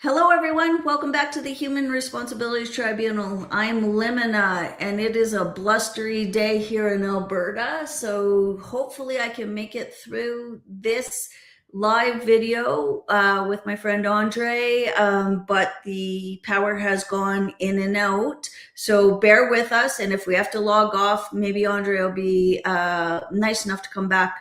Hello, everyone. Welcome back to the Human Responsibilities Tribunal. I'm Limina, and it is a blustery day here in Alberta. So hopefully, I can make it through this live video with my friend Andre. But the power has gone in and out. So bear with us. And if we have to log off, maybe Andre will be nice enough to come back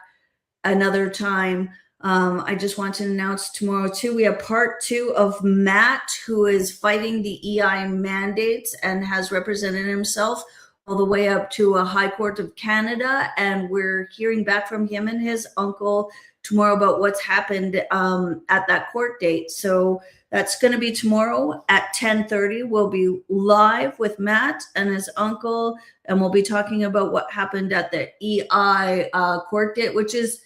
another time. I just want to announce tomorrow too, we have part 2 of Matt, who is fighting the EI mandates and has represented himself all the way up to a High Court of Canada. And we're hearing back from him and his uncle tomorrow about what's happened at that court date. So that's going to be tomorrow at 10:30. We'll be live with Matt and his uncle, and we'll be talking about what happened at the EI court date, which is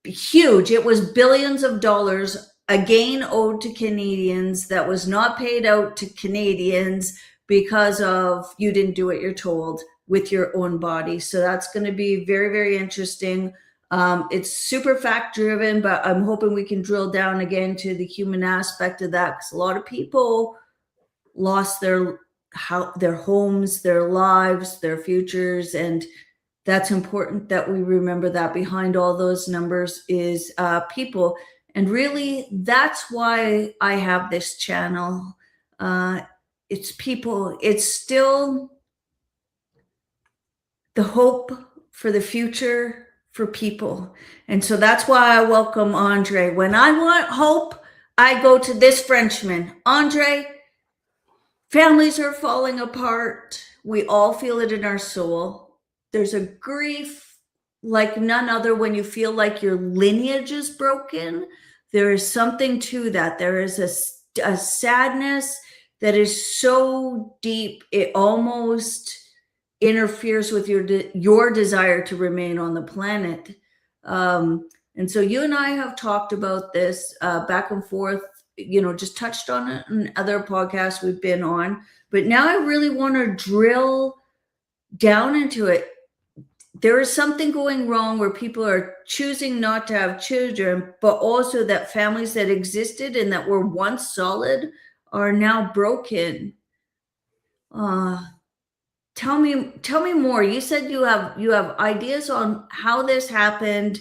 huge. It was billions of dollars, again owed to Canadians, that was not paid out to Canadians because of you didn't do what you're told with your own body. So that's going to be very, very interesting. It's super fact driven, but I'm hoping we can drill down again to the human aspect of that, because a lot of people lost their homes, their lives, their futures, and that's important that we remember that behind all those numbers is people. And really, that's why I have this channel. It's people. It's still the hope for the future for people. And so that's why I welcome Andre. When I want hope, I go to this Frenchman. Andre, families are falling apart. We all feel it in our soul. There's a grief like none other when you feel like your lineage is broken. There is something to that. There is a sadness that is so deep, it almost interferes with your desire to remain on the planet. And so you and I have talked about this back and forth, just touched on it in other podcasts we've been on. But now I really want to drill down into it. There is something going wrong where people are choosing not to have children, but also that families that existed and that were once solid are now broken. Tell me more. You said you have ideas on how this happened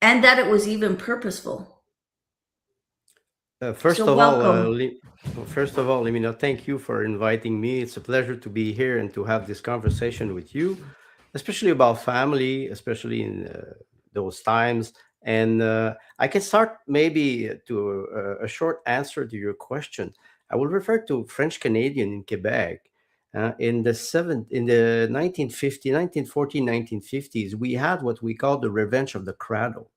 and that it was even purposeful. First So of all, welcome. Limina, thank you for inviting me. It's a pleasure to be here and to have this conversation with you, especially about family, especially in those times. And I can start maybe to a short answer to your question. I will refer to French Canadian in Quebec. In the 1950s, we had what we call the Revenge of the Cradle.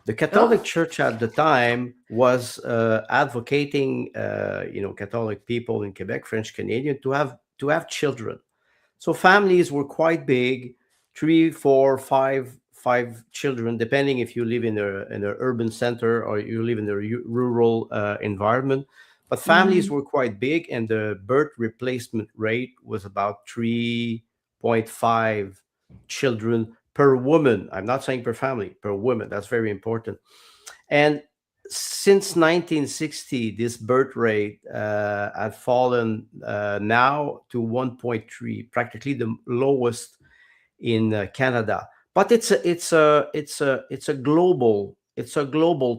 The Catholic Oh, Church at the time was advocating, Catholic people in Quebec, French Canadian, to have children. So families were quite big, three, four, five children, depending if you live in an urban center or you live in a rural environment. But families mm, were quite big, and the birth replacement rate was about 3.5 children per woman. I'm not saying per family, per woman. That's very important. And since 1960, this birth rate had fallen now to 1.3, practically the lowest in Canada. But it's a global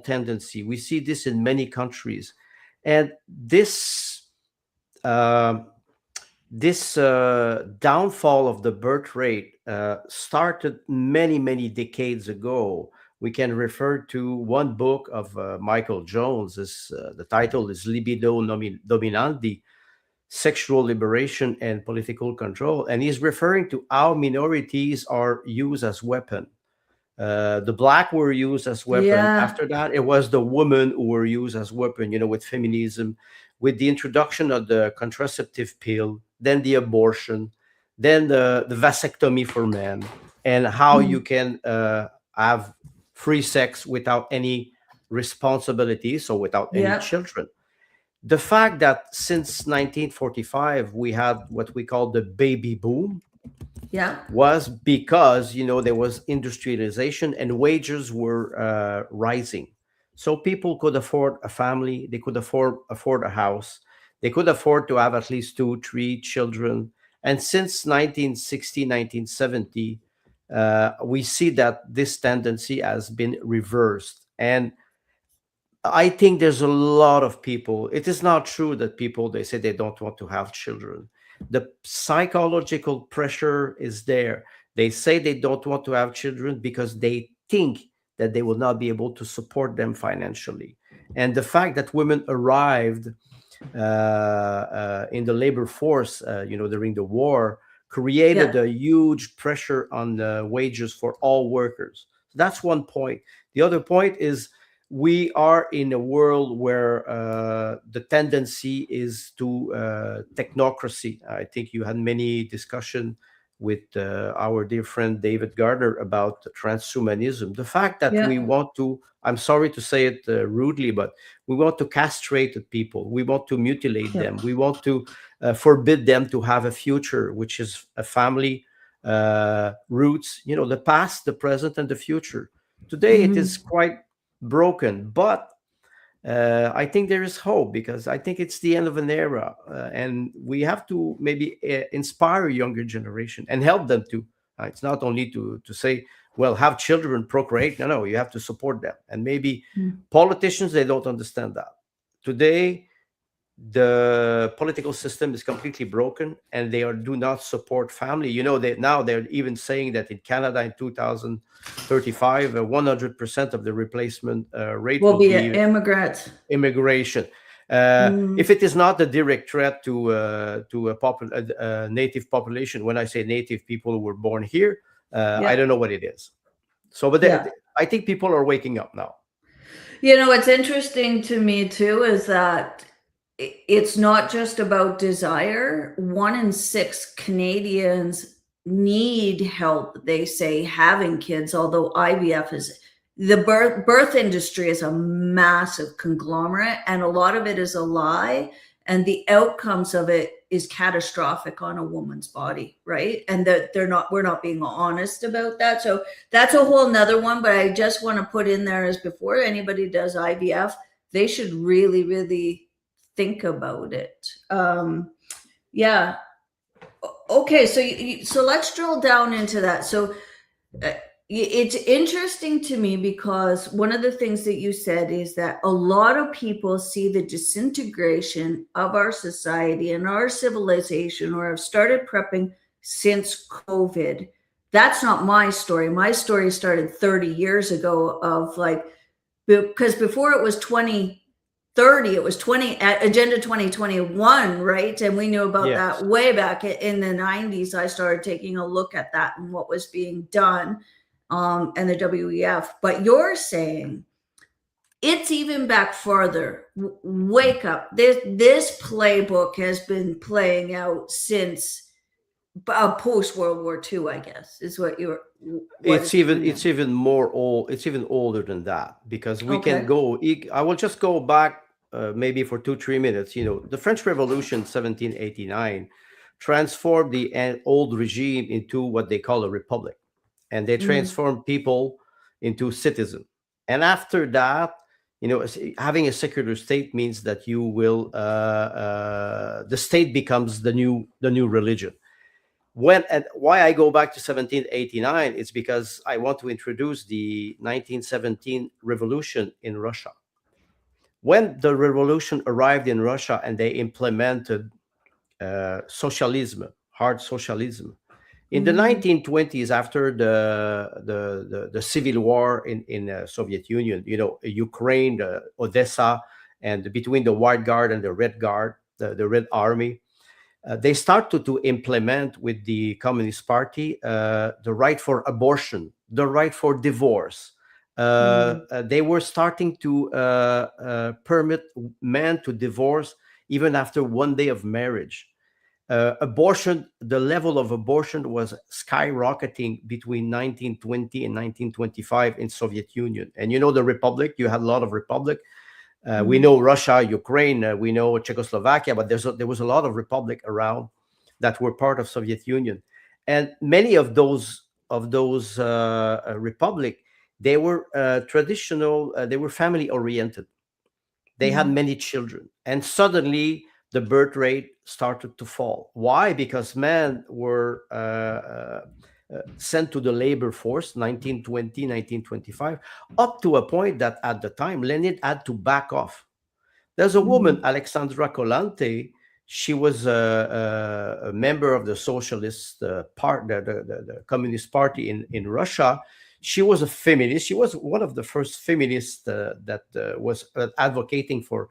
tendency. We see this in many countries, and uh, this downfall of the birth rate started many, many decades ago. We can refer to one book of Michael Jones. The title is Libido Dominandi, Sexual Liberation and Political Control. And he's referring to how minorities are used as weapon. The black were used as weapon. yeah. After that, it was the women who were used as weapon, with feminism, with the introduction of the contraceptive pill, then the abortion, then the vasectomy for men, and how you Mm, can have free sex without any responsibility, so without any yep. children. The fact that since 1945 we had what we call the baby boom Yep. was because there was industrialization and wages were rising. So people could afford a family, they could afford a house, they could afford to have at least two, three children. And since 1960, 1970, we see that this tendency has been reversed. And I think there's a lot of people. It is not true that people they say they don't want to have children. The psychological pressure is there. They say they don't want to have children because they think that they will not be able to support them financially. And the fact that women arrived in the labor force, during the war, created Yeah. a huge pressure on the wages for all workers. That's one point. The other point is we are in a world where the tendency is to technocracy. I think you had many discussion with our dear friend David Gardner about transhumanism. The fact that we Yeah. want to, I'm sorry to say it rudely, but we want to castrate the people. We want to mutilate Yeah. them. We want to forbid them to have a future, which is a family roots, the past, the present, and the future. Today, it is Hmm. quite broken, but I think there is hope because I think it's the end of an era, and we have to maybe inspire younger generation and help them to. It's not only to say, well, have children, procreate. No, no, you have to support them. And maybe politicians they don't understand that today. The political system is completely broken, and do not support family. They're even saying that in Canada in 2035, 100% of the replacement rate Will will be be immigrants. immigration. If Mm. it is not a direct threat to a native population, when I say native, people who were born here, I Yeah. don't know what it is. So, but Yeah. I think people are waking up now. What's interesting to me too is that it's not just about desire. 1 in 6 Canadians need help, they say, having kids, although IVF is the birth industry is a massive conglomerate and a lot of it is a lie, and the outcomes of it is catastrophic on a woman's body, right? And that we're not being honest about that. So that's a whole nother one, but I just want to put in there as before anybody does IVF, they should really, really think about it. Yeah. Okay. So let's drill down into that. So uh, it's interesting to me because one of the things that you said is that a lot of people see the disintegration of our society and our civilization, or have started prepping since COVID. That's not my story. My story started 30 years ago, of like, because before it was 2030, it was 20 agenda 2021, right? And we knew about Yes. that way back in the 90s. I started taking a look at that and what was being done, and the WEF. But you're saying it's even back farther. Wake up. This playbook has been playing out since post World War II, I guess, is what It's is even coming it's in. even more old. It's even older than that because we can Okay. go. I will just go back maybe for 2 3 minutes. The French Revolution, 1789, transformed the old regime into what they call a republic, and they Mm, transformed people into citizens. And after that, having a secular state means that the state becomes the new religion. When and why I go back to 1789 is because I want to introduce the 1917 revolution in Russia. When the revolution arrived in Russia and they implemented socialism, hard socialism, in the mm, 1920s, after the civil war in Soviet Union, Ukraine, Odessa, and between the White Guard and the Red Guard, the Red Army, they started to implement with the Communist Party the right for abortion, the right for divorce. mm, They were starting to permit men to divorce even after one day of marriage. Abortion, the level of abortion was skyrocketing between 1920 and 1925 in Soviet Union. And the Republic, you had a lot of Republic. We mm. know Russia, Ukraine, we know Czechoslovakia, but there was a lot of republic around that were part of Soviet Union, and many of those republic They were traditional, they were family oriented. They had Mm. many children, and suddenly the birth rate started to fall. Why? Because men were sent to the labor force 1920, 1925, up to a point that at the time Lenin had to back off. There's a woman, Mm. Alexandra Kolante. She was a member of the Socialist part, the Communist Party in Russia. She was a feminist. She was one of the first feminists that was advocating for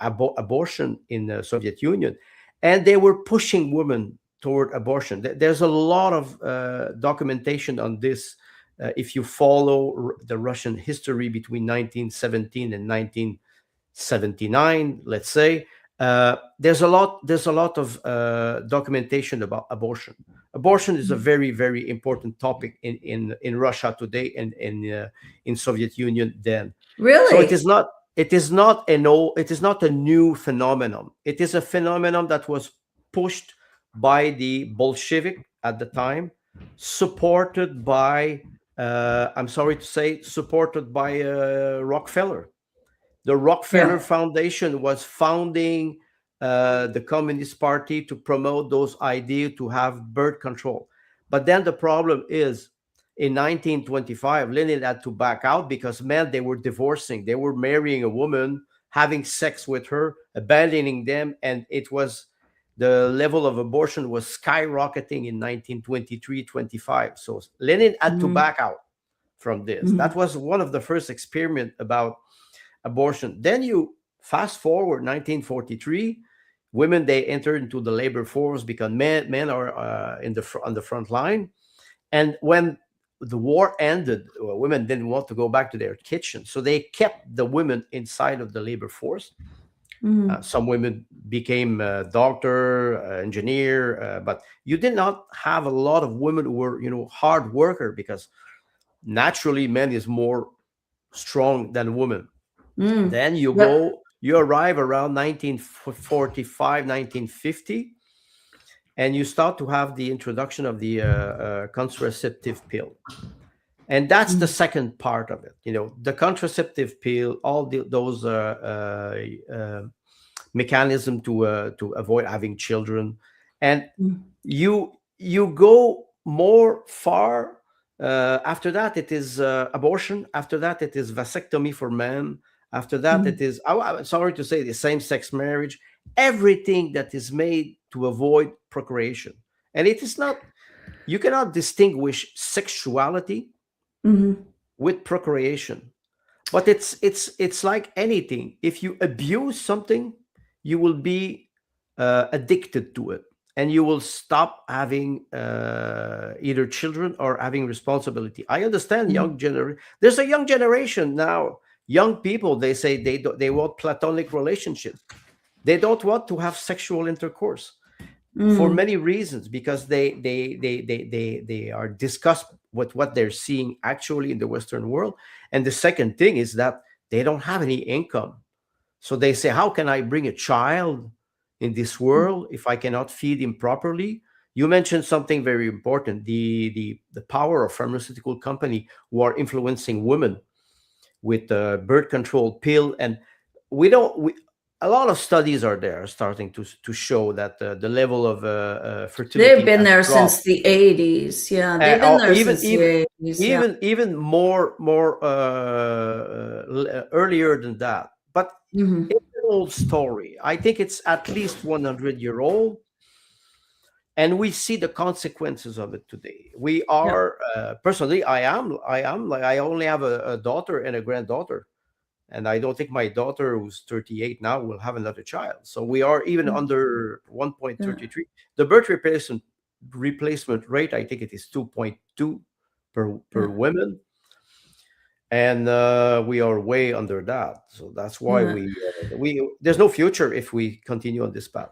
abortion in the Soviet Union, and they were pushing women toward abortion. There's a lot of documentation on this. If you follow the Russian history between 1917 and 1979, let's say, there's a lot of documentation about abortion. Abortion is a very, very important topic in Russia today and in Soviet Union then. So Really? it is not a new phenomenon. It is a phenomenon that was pushed by the Bolshevik at the time, supported by I'm sorry to say, supported by Rockefeller. The Rockefeller Yeah. Foundation was founding the Communist Party to promote those ideas to have birth control. But then the problem is in 1925, Lenin had to back out because men, they were divorcing. They were marrying a woman, having sex with her, abandoning them. And it was the level of abortion was skyrocketing in 1923, 25. So Lenin had to Mm. back out from this. That Mm. was one of the first experiment about abortion. Then you fast forward 1943, women they enter into the labor force because men are on the front line. And when the war ended, women didn't want to go back to their kitchen, so they kept the women inside of the labor force. Mm. Some women became doctor, engineer, but you did not have a lot of women who were hard worker because naturally men is more strong than women. Mm. Then Yep. you arrive around 1945, 1950, and you start to have the introduction of the contraceptive pill. And that's the Mm. second part of it. The contraceptive pill, all those mechanism to avoid having children, and Mm. you go more far. After that, it is abortion. After that, it is vasectomy for men. After that, it Mm. is, I'm sorry to say, the same-sex marriage. Everything that is made to avoid procreation, and it is not. You cannot distinguish sexuality Mm. with procreation. But it's like anything. If you abuse something, you will be addicted to it, and you will stop having either children or having responsibility. I understand Mm. there's a young generation now. Young people, they say they want platonic relationships. They don't want to have sexual intercourse for Mm. many reasons, because they are disgusted with what they're seeing actually in the Western world. And the second thing is that they don't have any income, so they say, how can I bring a child in this world if I cannot feed him properly? You mentioned something very important, the power of pharmaceutical company who are influencing women with birth control pill. And we don't we, a lot of studies are there starting to show that the level of They've fertility been has there since dropped. the 80s. Yeah, they've been Or there even since the even 80s. Yeah. even more earlier than that. But Hmm. it's an old story. I think it's at least 100-year old, and we see the consequences of it today. We Yeah. are personally, I am like, I only have a daughter and a granddaughter, and I don't think my daughter, who's 38 now, will have another child. So we are even Mm. under Yeah. 1.33. The birth replacement rate, I think it is 2.2 per Yeah. women, and we are way under that. So that's why Yeah. we there's no future if we continue on this path.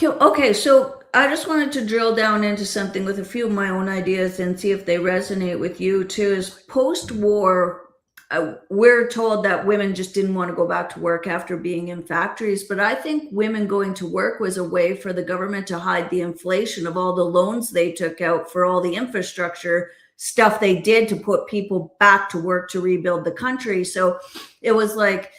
Okay, so I just wanted to drill down into something with a few of my own ideas and see if they resonate with you too. Is post-war, we're told that women just didn't want to go back to work after being in factories, but I think women going to work was a way for the government to hide the inflation of all the loans they took out for all the infrastructure, stuff they did to put people back to work to rebuild the country. So it was like,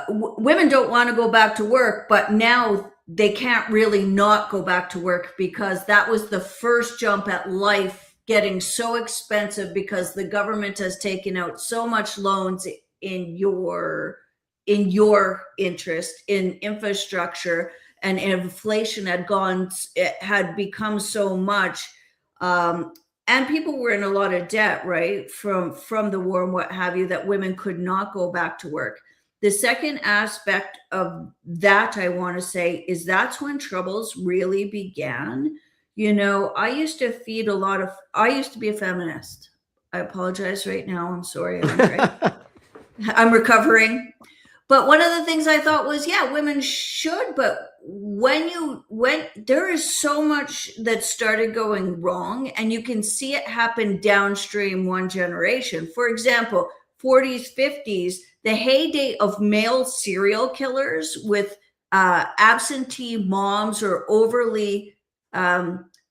women don't want to go back to work, but now they can't really not go back to work because that was the first jump at life getting so expensive because the government has taken out so much loans in your interest in infrastructure, and inflation had gone, it had become so much, um, and people were in a lot of debt, right, from the war and what have you, that women could not go back to work. The second aspect of that, I want to say, is that's when troubles really began. You know, I used to be a feminist. I apologize right now. I'm sorry, Andre. I'm recovering. But one of the things I thought was, yeah, women should, but when there is so much that started going wrong, and you can see it happen downstream one generation. For example, 40s, 50s, the heyday of male serial killers with absentee moms or overly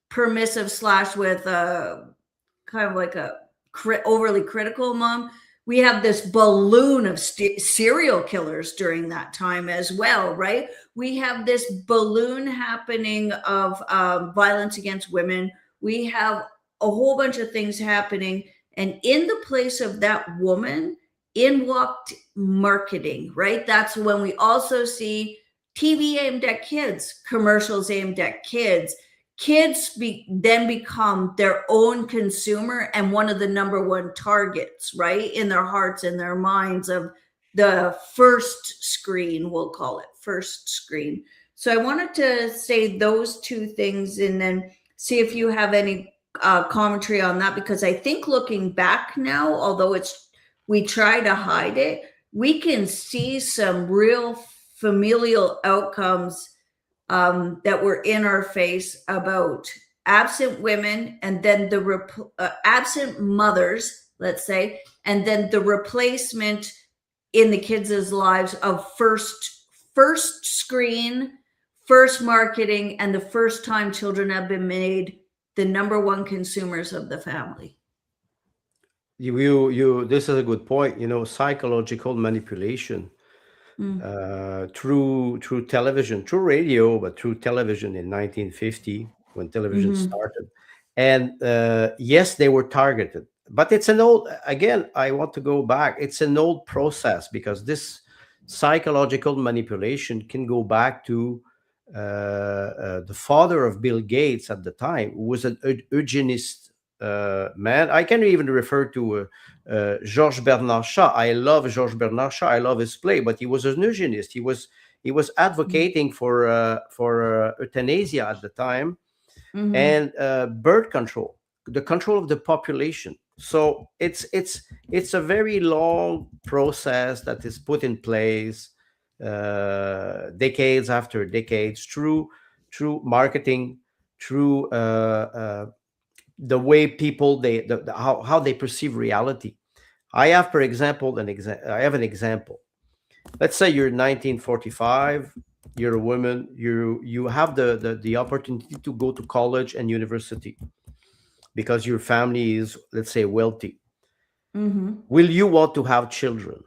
permissive slash with kind of like a overly critical mom. We have this balloon of serial killers during that time as well, right? We have this balloon happening of violence against women. We have a whole bunch of things happening. And in the place of that woman, in walked marketing, right? That's when we also see TV aimed at kids, commercials aimed at kids. Then become their own consumer and one of the number one targets, right, in their hearts and their minds of the first screen, we'll call it first screen. So I wanted to say those two things and then see if you have any commentary on that, because I think looking back now, although we try to hide it, we can see some real familial outcomes that were in our face about absent women, and then the absent mothers, let's say, and then the replacement in the kids' lives of first screen, first marketing, and the first time children have been made the number one consumers of the family. This is a good point. Psychological manipulation Mm. through television, through radio, but through television in 1950 when television Mm-hmm. started. And yes, they were targeted, but it's an old. Again, I want to go back. It's an old process because this psychological manipulation can go back to the father of Bill Gates at the time, who was an eugenist man. I can even refer to Georges Bernard Shaw. I love Georges Bernard Shaw. I love his play, but he was an eugenist. He was advocating for euthanasia at the time, Mm-hmm. and birth control, the control of the population. So it's a very long process that is put in place decades after decades through marketing, through the way people how they perceive reality. I have, for example, I have an example. Let's say you're 1945, you're a woman, you have the opportunity to go to college and university because your family is, let's say, wealthy. Mm-hmm. Will you want to have children?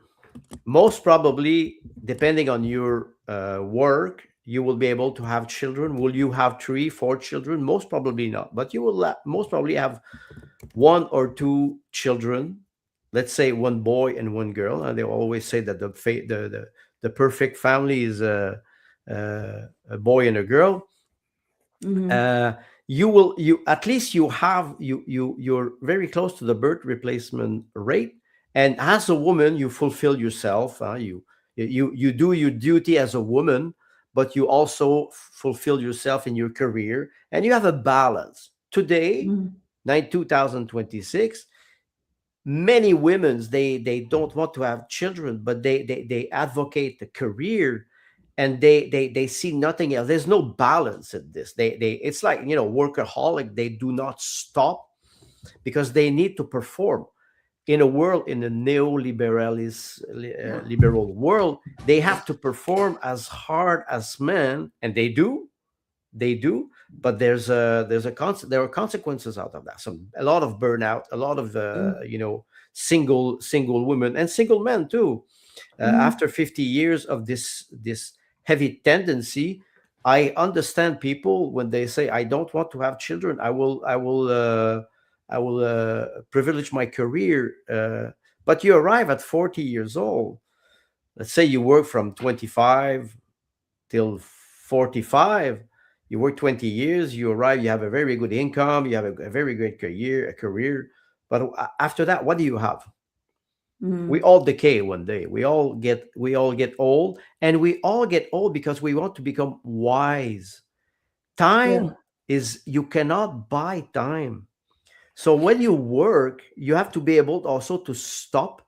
Most probably, depending on your work, you will be able to have children. Will you have 3 4 children? Most probably not, but you will most probably have 1 or 2 children. Let's say one boy and one girl, and they always say that the perfect family is a boy and a girl. Mm-hmm. uh, you at least you're very close to the birth replacement rate, and as a woman you fulfill yourself. You do your duty as a woman, but you also fulfill yourself in your career, and you have a balance. Today, Mm-hmm. 2026, many women, they don't want to have children, but they advocate the career, and they see nothing else. There's no balance in this. They It's like, workaholic. They do not stop because they need to perform in a neoliberalist Yeah. liberal world. They have to perform as hard as men, and they do, but there are consequences out of that. A lot of burnout, a lot of Mm, single women and single men too. mm, After 50 years of this heavy tendency, I understand people when they say, I don't want to have children. I will privilege my career. But you arrive at 40 years old. Let's say you work from 25 till 45. You work 20 years, you arrive, you have a very good income, you have a very great career. But after that, what do you have? We mm. all decay one day. We all get old, and we all get old because we want to become wise. Yeah. Time is, you cannot buy time. So when you work, you have to be able also to stop,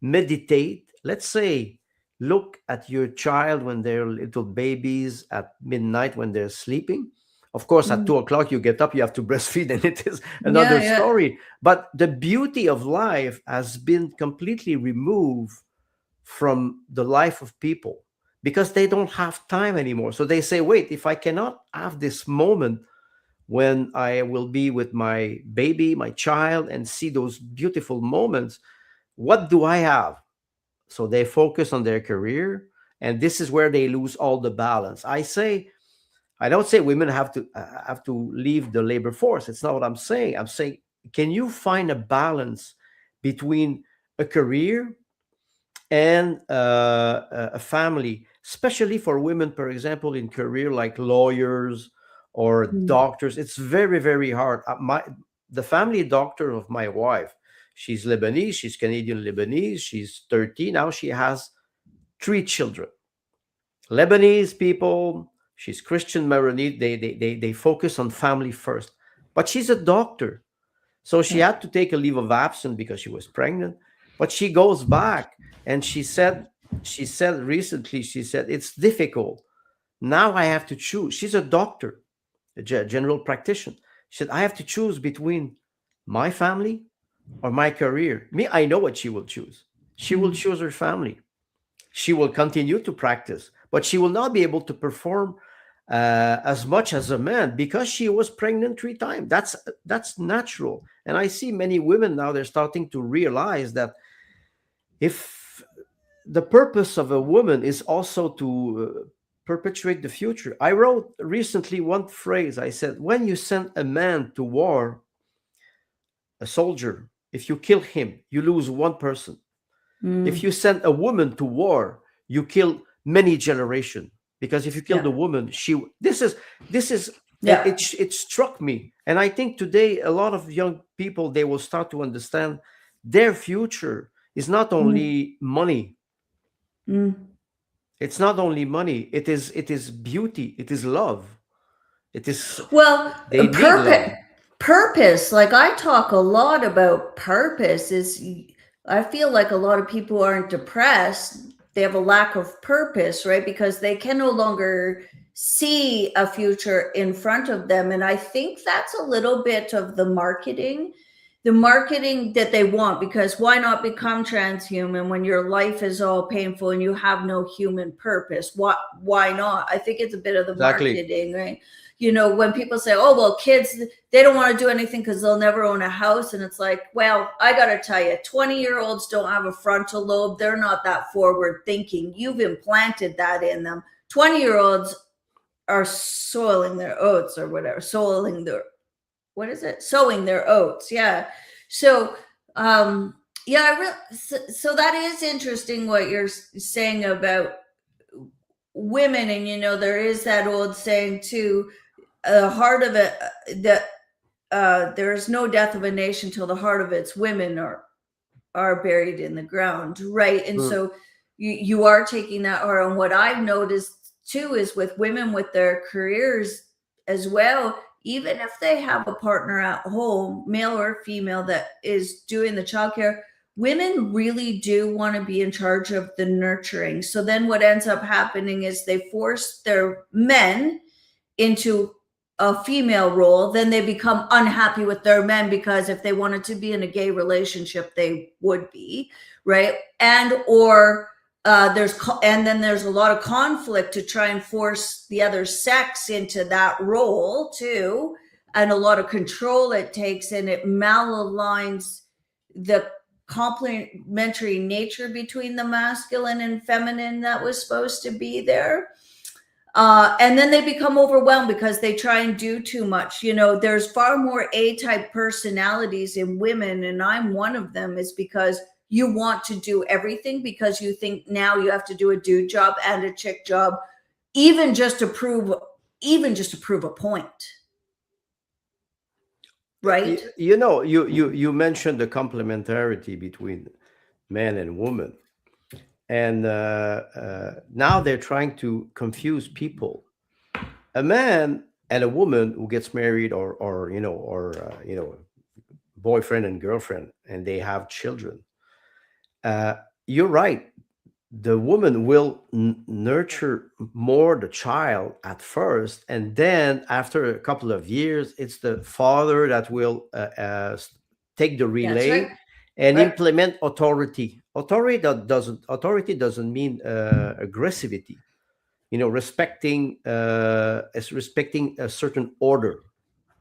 meditate. Let's say, look at your child when they're little babies at midnight when they're sleeping. Of course, at Mm. 2 o'clock, you get up, you have to breastfeed, and it is Yeah, another yeah. story. But the beauty of life has been completely removed from the life of people because they don't have time anymore. So they say, wait, if I cannot have this moment when I will be with my baby, my child, and see those beautiful moments, what do I have? So they focus on their career, and this is where they lose all the balance. I don't say women have to leave the labor force. It's not what I'm saying. I'm saying, can you find a balance between a career and a family, especially for women, for example, in career like lawyers or Mm, doctors? It's very, very hard. The family doctor of my wife, she's Lebanese, she's Canadian Lebanese, she's 30 now. She has 3 children. Lebanese people, she's Christian Maronite. They focus on family first, but she's a doctor, so she yeah. had to take a leave of absence because she was pregnant. But she goes back, and she said recently, she said, it's difficult. Now I have to choose. She's a doctor, a general practitioner. She said, I have to choose between my family or my career. Me, I know what she will choose. She will Mm. choose her family. She will continue to practice, but she will not be able to perform as much as a man because she was pregnant 3 times. That's natural. And I see many women now, they're starting to realize that if the purpose of a woman is also to perpetuate the future. I wrote recently one phrase. I said, when you send a man to war, a soldier, if you kill him, you lose one person. If you Mm. send a woman to war, you kill many generation, because if you kill the Yeah. woman, this is it, Yeah. it it struck me. And I think today a lot of young people, they will start to understand their future is not Mm. only money. Mm. It's not only money. It is beauty, it is love, it is, Well, they need love. purpose, like I talk a lot about purpose, is I feel like a lot of people aren't depressed. They have a lack of purpose, right? Because they can no longer see a future in front of them. And I think that's a little bit of the marketing that they want, because why not become transhuman when your life is all painful and you have no human purpose? Why not? I think it's a bit of the Exactly. marketing, right? When people say, oh, well, kids, they don't want to do anything because they'll never own a house. And it's like, well, I got to tell you, 20-year-olds don't have a frontal lobe. They're not that forward thinking. You've implanted that in them. 20-year-olds are soiling their oats or whatever, what is it? Sowing their oats. Yeah. So, yeah, so that is interesting what you're saying about women. And, there is that old saying too, the heart of it, that there is no death of a nation till the heart of its women are buried in the ground, right? And Mm. so you are taking that heart. And what I've noticed too is with women with their careers as well, even if they have a partner at home, male or female, that is doing the childcare, women really do want to be in charge of the nurturing. So then what ends up happening is they force their men into a female role, then they become unhappy with their men, because if they wanted to be in a gay relationship, they would be, right? And or and then there's a lot of conflict to try and force the other sex into that role too, and a lot of control it takes, and it malaligns the complementary nature between the masculine and feminine that was supposed to be there. And then they become overwhelmed because they try and do too much. There's far more A-type personalities in women, and I'm one of them, is because you want to do everything because you think now you have to do a dude job and a chick job, even just to prove a point, right? You mentioned the complementarity between men and women, and now they're trying to confuse people. A man and a woman who gets married, or boyfriend and girlfriend, and they have children. Uh, you're right. The woman will nurture more the child at first, and then after a couple of years, it's the father that will take the Yeah, that's right. relay and Right. implement authority. Authority doesn't mean aggressivity. Respecting a certain order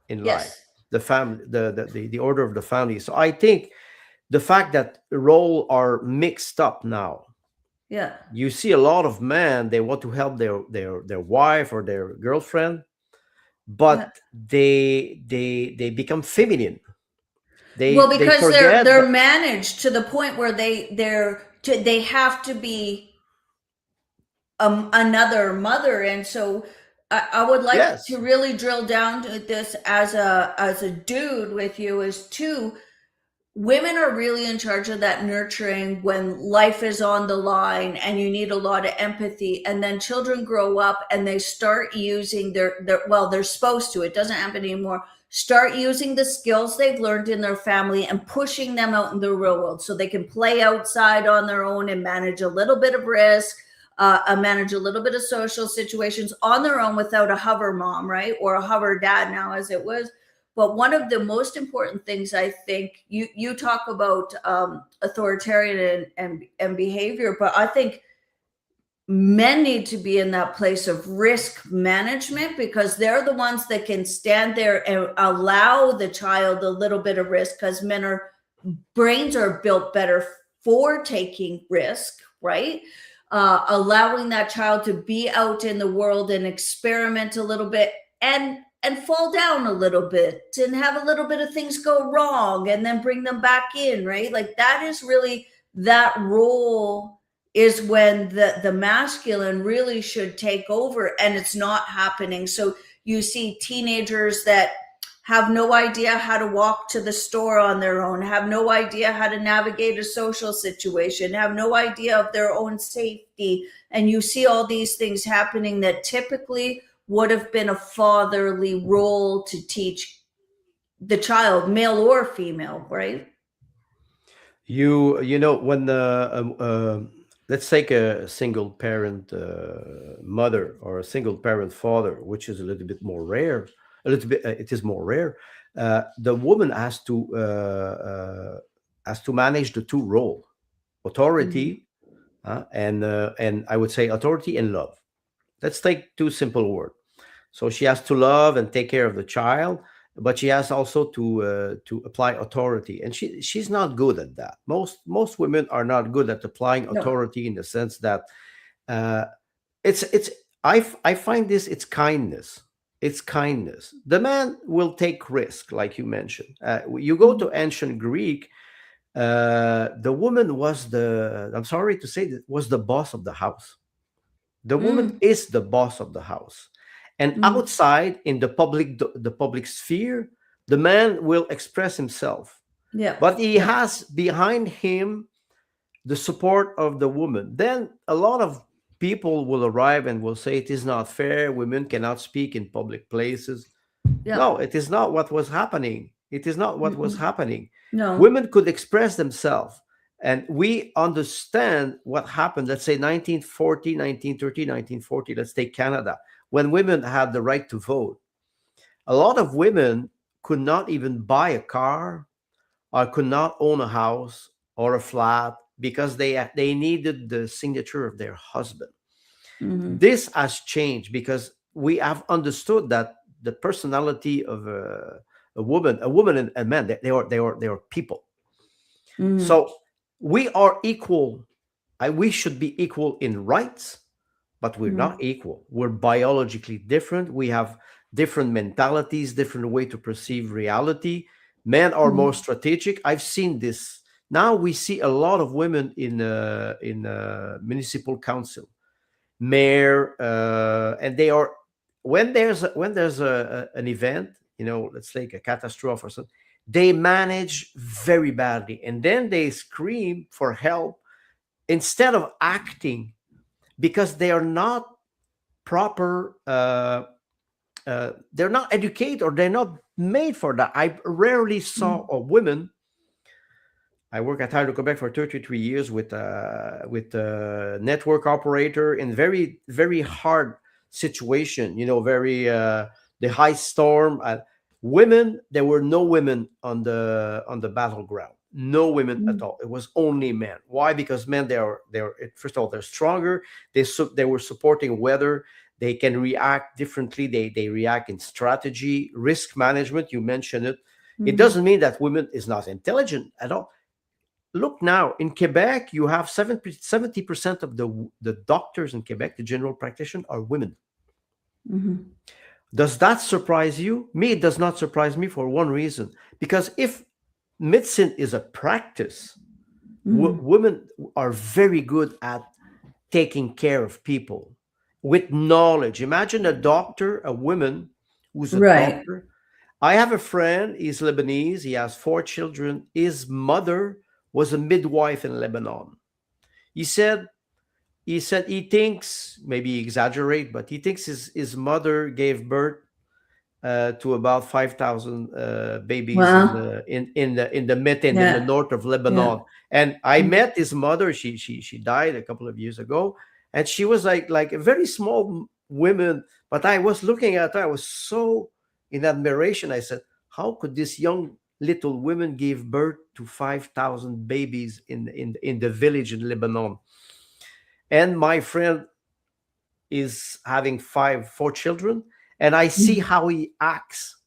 in life, Yes. the family, the order of the family. So I think the fact that role are mixed up now, Yeah. you see a lot of men, they want to help their wife or their girlfriend, Yeah. but they become feminine. Well, They because forget they're that. managed to the point where they have to be another mother, and so I would like to Yes, really drill down to this as a dude with you, is two. Women are really in charge of that nurturing when life is on the line and you need a lot of empathy, and then children grow up and they start using their well, they're supposed to, it doesn't happen anymore, start using the skills they've learned in their family and pushing them out in the real world so they can play outside on their own and manage a little bit of risk, manage a little bit of social situations on their own without a hover mom, right, or a hover dad now as it was. But one of the most important things, I think, you talk about authoritarian and behavior, but I think men need to be in that place of risk management, because they're the ones that can stand there and allow the child a little bit of risk, because brains are built better for taking risk, right? Allowing that child to be out in the world and experiment a little bit, and fall down a little bit and have a little bit of things go wrong and then bring them back in, right? Like that is really that role, is when the masculine really should take over, and it's not happening. So you see teenagers that have no idea how to walk to the store on their own, have no idea how to navigate a social situation, have no idea of their own safety. And you see all these things happening that typically would have been a fatherly role to teach the child, male or female, right? when let's take a single parent mother or a single parent father, which is a little bit more rare. It is more rare. The woman has to manage the two role, Mm-hmm. authority, and I would say authority and love. Let's take two simple words. So she has to love and take care of the child, but she has also to apply authority, and she's not good at that. Most women are not good at applying No. authority, in the sense that uh, it's I find this, it's kindness. It's kindness. The man will take risk, like you mentioned. You go Mm-hmm. to ancient Greek. The woman was the, I'm sorry to say, that was the boss of the house. The woman Mm-hmm. is the boss of the house. And Mm-hmm. outside in the public sphere, the man will express himself. Yeah. But he Yeah. has behind him the support of the woman. Then a lot of people will arrive and will say it is not fair. Women cannot speak in public places. Yeah. No, it is not what was happening. It is not what was Mm-mm. happening. No. Women could express themselves. And we understand what happened, let's say 1940, 1930, 1940. Let's take Canada, when women had the right to vote. A lot of women could not even buy a car, or could not own a house or a flat, because they needed the signature of their husband. Mm-hmm. This has changed because we have understood that the personality of a woman and a man, they are people. Mm-hmm. So we are equal. We should be equal in rights, but we're Mm-hmm. not equal. We're biologically different. We have different mentalities, different way to perceive reality. Men are more Mm-hmm. strategic. I've seen this. Now we see a lot of women in municipal council, mayor, and they are when there's an event, let's take a catastrophe or something, they manage very badly, and then they scream for help instead of acting because they are not proper. They're not educated or they're not made for that. I rarely saw a woman. I work at Hydro Quebec for 33 years with a network operator in very very hard situation. Very the high storm. Women, there were no women on the battleground. No women at all. It was only men. Why? Because men, they are first of all, they're stronger. They were supporting weather. They can react differently. They react in strategy, risk management. You mentioned it. It Mm-hmm. doesn't mean that women is not intelligent at all. Look now in Quebec, you have 70% of the doctors in Quebec, the general practitioners, are women. Mm-hmm. Does that surprise you? Me, it does not surprise me for one reason. Because if medicine is a practice, Mm-hmm. women are very good at taking care of people with knowledge. Imagine a doctor, a woman who's a Right. doctor. I have a friend, he's Lebanese, he has 4 children. His mother was a midwife in Lebanon. He said he thinks, maybe he exaggerate, but he thinks his mother gave birth to about 5,000 babies in Well, the in the Meten, in the yeah. north of Yeah. Lebanon. And I Mm-hmm. met his mother. She died a couple of years ago, and she was like a very small woman. But I was looking at her. I was so in admiration. I said, "How could this young little woman give birth to 5,000 babies in the village in Lebanon?" And my friend is having 4 children, and I see how he acts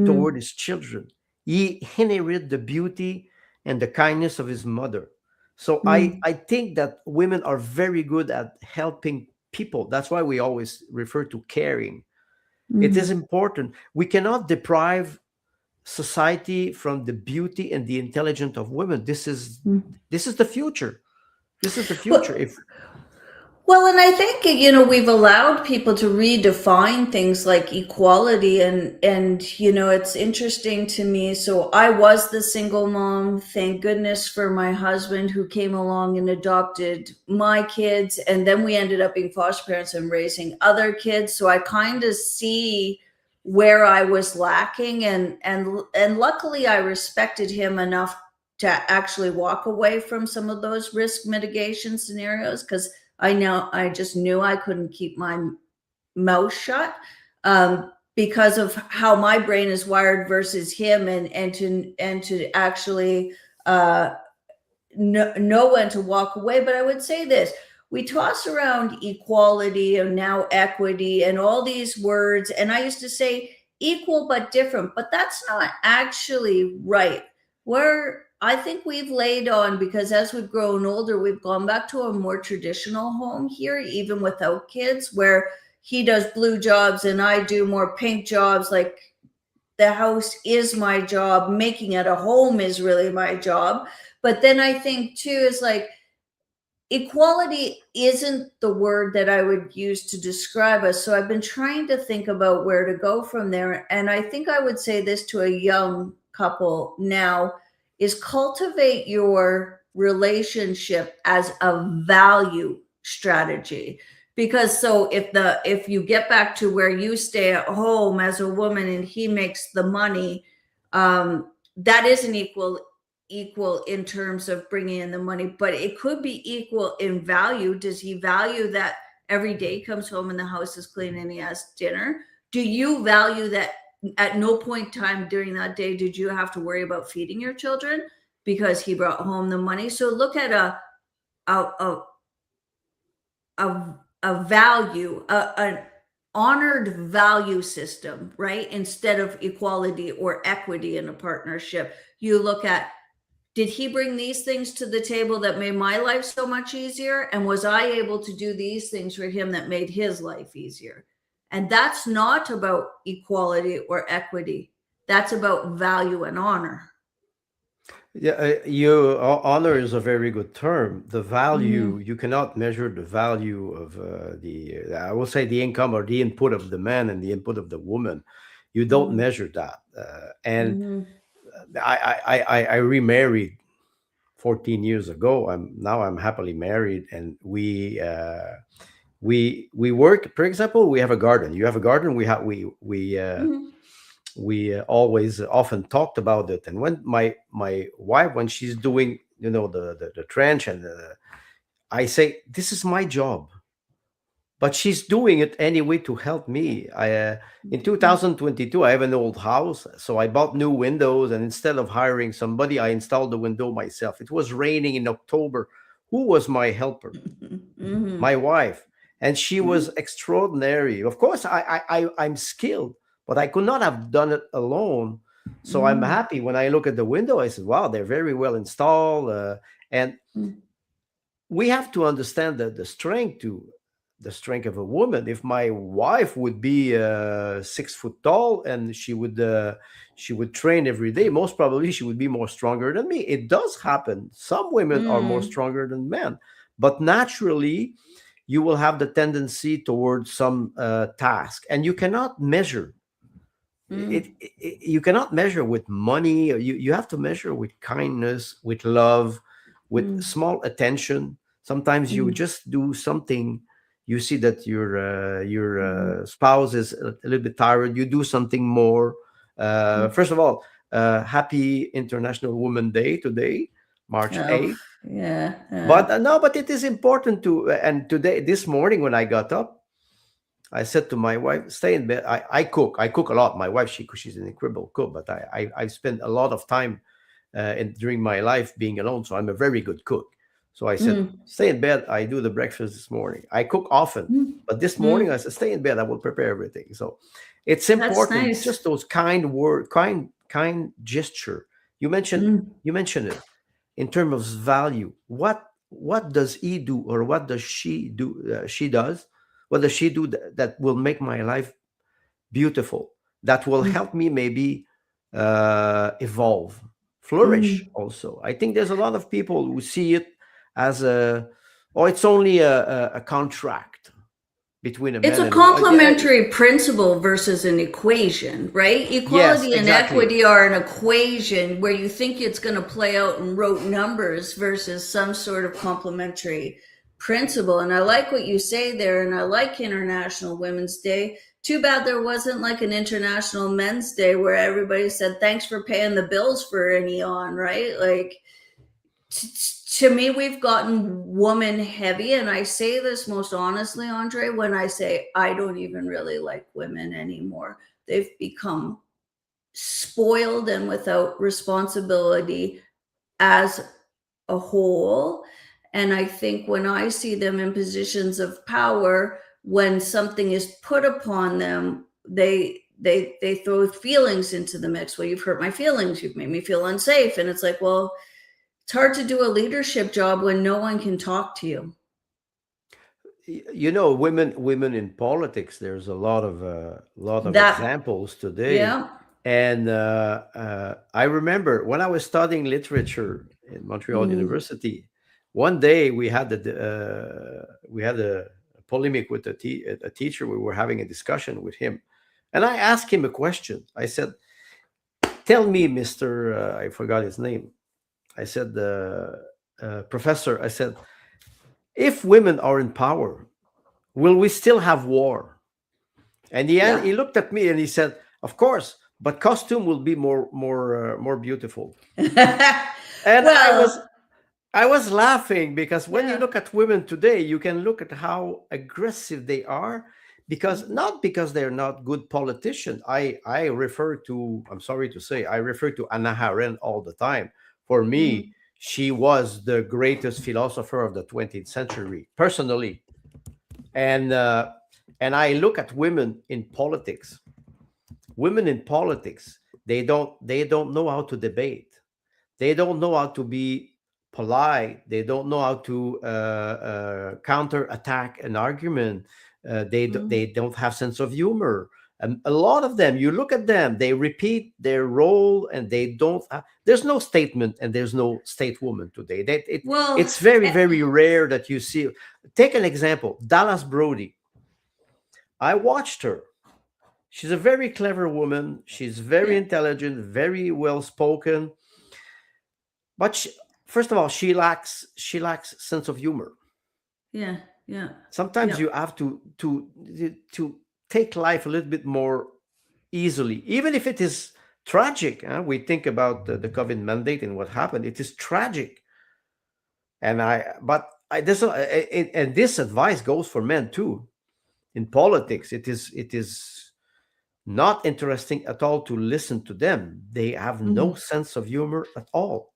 toward Mm-hmm. his children. He inherited the beauty and the kindness of his mother. So I think that women are very good at helping people. That's why we always refer to caring. It is Mm-hmm. important. We cannot deprive society from the beauty and the intelligence of women. This is the future. This is the future. Well, If Well, and I think we've allowed people to redefine things like equality, and it's interesting to me. So I was the single mom. Thank goodness for my husband who came along and adopted my kids, and then we ended up being foster parents and raising other kids. So I kind of see where I was lacking, and luckily I respected him enough to actually walk away from some of those risk mitigation scenarios because I just knew I couldn't keep my mouth shut because of how my brain is wired versus him, and to actually uh, know when to walk away. But I would say this: we toss around equality and now equity and all these words, and I used to say equal but different, but that's not actually right. I think we've laid on, because as we've grown older, we've gone back to a more traditional home here, even without kids, where he does blue jobs and I do more pink jobs. Like, the house is my job, making it a home is really my job. But then I think too is like, equality isn't the word that I would use to describe us. So I've been trying to think about where to go from there. And I think I would say this to a young couple now is cultivate your relationship as a value strategy. Because so if you get back to where you stay at home as a woman and he makes the money, that isn't equal in terms of bringing in the money, but it could be equal in value. Does he value that every day he comes home and the house is clean and he has dinner? Do you value that at no point in time during that day did you have to worry about feeding your children? because he brought home the money. So look at a a value, an honored value system, right? Instead of equality or equity in a partnership, you look at, did he bring these things to the table that made my life so much easier? And was I able to do these things for him that made his life easier? And that's not about equality or equity. That's about value and honor. Yeah, honor is a very good term. The value, Mm-hmm. you cannot measure the value of I will say the income or the input of the man and the input of the woman. You don't Mm-hmm. measure that. And Mm-hmm. I remarried 14 years ago. I'm happily married, and we work. For example, we have a garden. You have a garden. Mm-hmm. We always often talked about it. And when my wife, when she's doing, the trench, and I say, this is my job, but she's doing it anyway to help me. In Mm-hmm. 2022, I have an old house, so I bought new windows, and instead of hiring somebody, I installed the window myself. It was raining in October. Who was my helper? Mm-hmm. My wife. And she Mm-hmm. was extraordinary. Of course, I'm skilled, but I could not have done it alone. So I'm Mm-hmm. happy when I look at the window. I said, "Wow, they're very well installed." And we have to understand that the strength of a woman. If my wife would be 6 foot tall, and she would train every day, most probably she would be more stronger than me. It does happen. Some women are more Mm-hmm. stronger than men, but naturally you will have the tendency towards some task, and you cannot measure you cannot measure with money. You have to measure with kindness, with love, with Mm-hmm. small attention. Sometimes you Mm-hmm. just do something. You see that your Mm-hmm. spouse is a little bit tired. You do something more. First of all, happy International Women Day today, March Oh, 8th. yeah. But no, but it is important to. And today, this morning, when I got up, I said to my wife, "Stay in bed." I cook. I cook a lot. My wife, she's an incredible cook, but I spent a lot of time during my life being alone, so I'm a very good cook. So I said, Mm-hmm. "Stay in bed." I do the breakfast this morning. I cook often, but this morning I Mm-hmm. said, "Stay in bed. I will prepare everything." So it's That's important. nice. Just those kind word, kind gesture. You mentioned Mm-hmm. you mentioned it in terms of value. What does he do, or what does she do? She does. What does she do that will make my life beautiful? That will help me maybe evolve, flourish. Mm-hmm. Also, I think there's a lot of people who see it as oh, it's only a contract between a It's man a and a woman. complementary principle versus an equation, right? Yes, Equality and exactly. equity are an equation where you think it's going to play out in rote numbers versus some sort of complementary principle. And I like what you say there, and I like International Women's Day. Too bad there wasn't like an International Men's Day where everybody said, thanks for paying the bills for an eon, right? Like, to me, we've gotten woman heavy. And I say this most honestly, Andre, when I say I don't even really like women anymore. They've become spoiled and without responsibility as a whole. And I think when I see them in positions of power, when something is put upon them, they throw feelings into the mix. Well, you've hurt my feelings, you've made me feel unsafe. And it's like, well, it's hard to do a leadership job when no one can talk to you. Women in politics, there's a lot of That, examples today. yeah. And I remember when I was studying literature in Montreal Mm, University, one day we had a polemic with a teacher. We were having a discussion with him, and I asked him a question. I said, "Tell me, Mister," I forgot his name. I said, "Professor," I said, "if women are in power, will we still have war?" And yeah. he looked at me and he said, "Of course, but costume will be more beautiful." And Well, I was laughing, because when you yeah. look at women today, you can look at how aggressive they are, because Mhm. not because they're not good politicians. I'm sorry to say, I refer to Anna Haren all the time. For Mm, me, she was the greatest philosopher of the 20th century, personally. And I look at women in politics. Women in politics, they don't know how to debate. They don't know how to be polite. They don't know how to counter attack an argument. mm, They don't have sense of humor. And a lot of them, you look at them, they repeat their role, and they don't. There's no statement, and there's no stateswoman today. well, It's very, very rare that you see. Take an example, Dallas Brody. I watched her. She's a very clever woman. She's very yeah, intelligent, very well spoken, but first of all, she lacks sense of humor. yeah, yeah, Sometimes yeah. you have to take life a little bit more easily, even if it is tragic. We think about the COVID mandate and what happened. It is tragic, and and this advice goes for men too. In politics, it is not interesting at all to listen to them. They have no Mhm. sense of humor at all.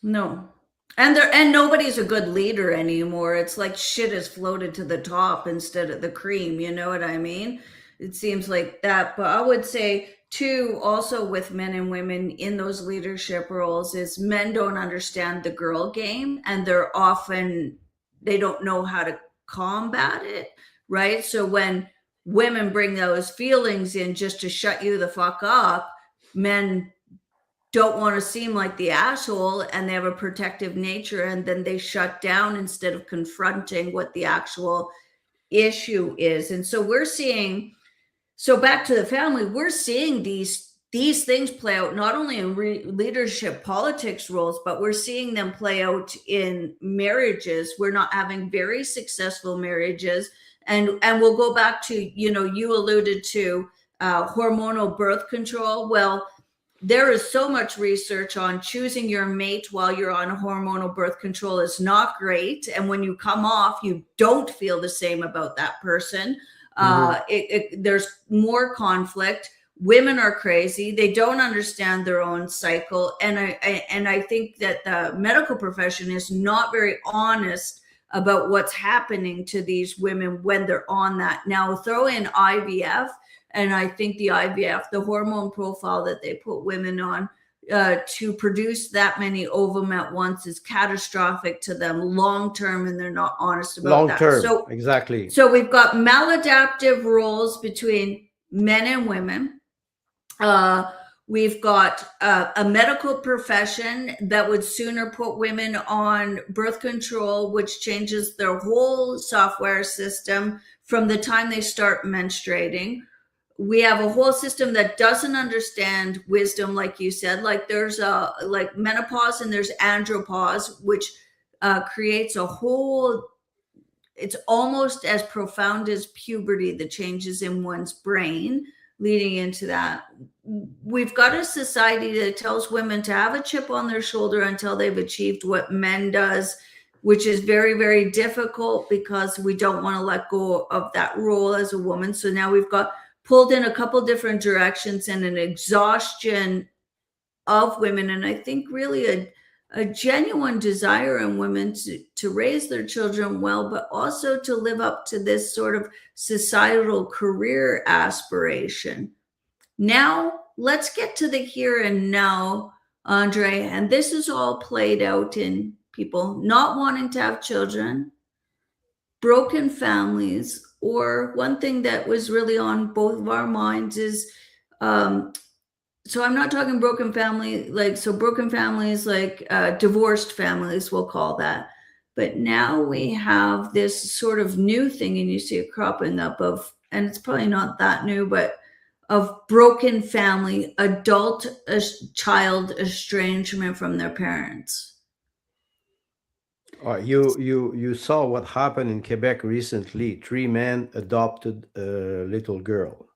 No. And nobody's a good leader anymore. It's like shit is floated to the top instead of the cream, you know what I mean? It seems like that. But I would say too, also with men and women in those leadership roles, is men don't understand the girl game, and they don't know how to combat it, right? So when women bring those feelings in just to shut you the fuck up, men don't want to seem like the asshole, and they have a protective nature, and then they shut down instead of confronting what the actual issue is. And so we're seeing, so back to the family, we're seeing these things play out not only in leadership politics roles, but we're seeing them play out in marriages. We're not having very successful marriages. And we'll go back to, you alluded to hormonal birth control. Well, there is so much research on choosing your mate while you're on hormonal birth control is not great. And when you come off, you don't feel the same about that person. Mhm. There's more conflict. Women are crazy. They don't understand their own cycle. And I think that the medical profession is not very honest about what's happening to these women when they're on that. Now, throw in IVF, and I think the IVF, the hormone profile that they put women on to produce that many ovum at once, is catastrophic to them long term, and they're not honest about Long that. term, So, exactly. so we've got maladaptive roles between men and women. Uh, we've got a medical profession that would sooner put women on birth control, which changes their whole software system from the time they start menstruating. We have a whole system that doesn't understand wisdom, like you said. Like there's like menopause and there's andropause, which creates a whole, it's almost as profound as puberty, the changes in one's brain leading into that. We've got a society that tells women to have a chip on their shoulder until they've achieved what men does, which is very, very difficult because we don't want to let go of that role as a woman. So now we've got pulled in a couple different directions and an exhaustion of women. And I think really a genuine desire in women to raise their children well, but also to live up to this sort of societal career aspiration. Now, let's get to the here and now, Andre. And this is all played out in people not wanting to have children, broken families, or one thing that was really on both of our minds is um, so I'm not talking broken family, like, so broken families, like divorced families, we'll call that. But now we have this sort of new thing, and you see it cropping up of, and it's probably not that new, but of broken family, adult child estrangement from their parents. You saw what happened in Quebec recently. Three men adopted a little girl,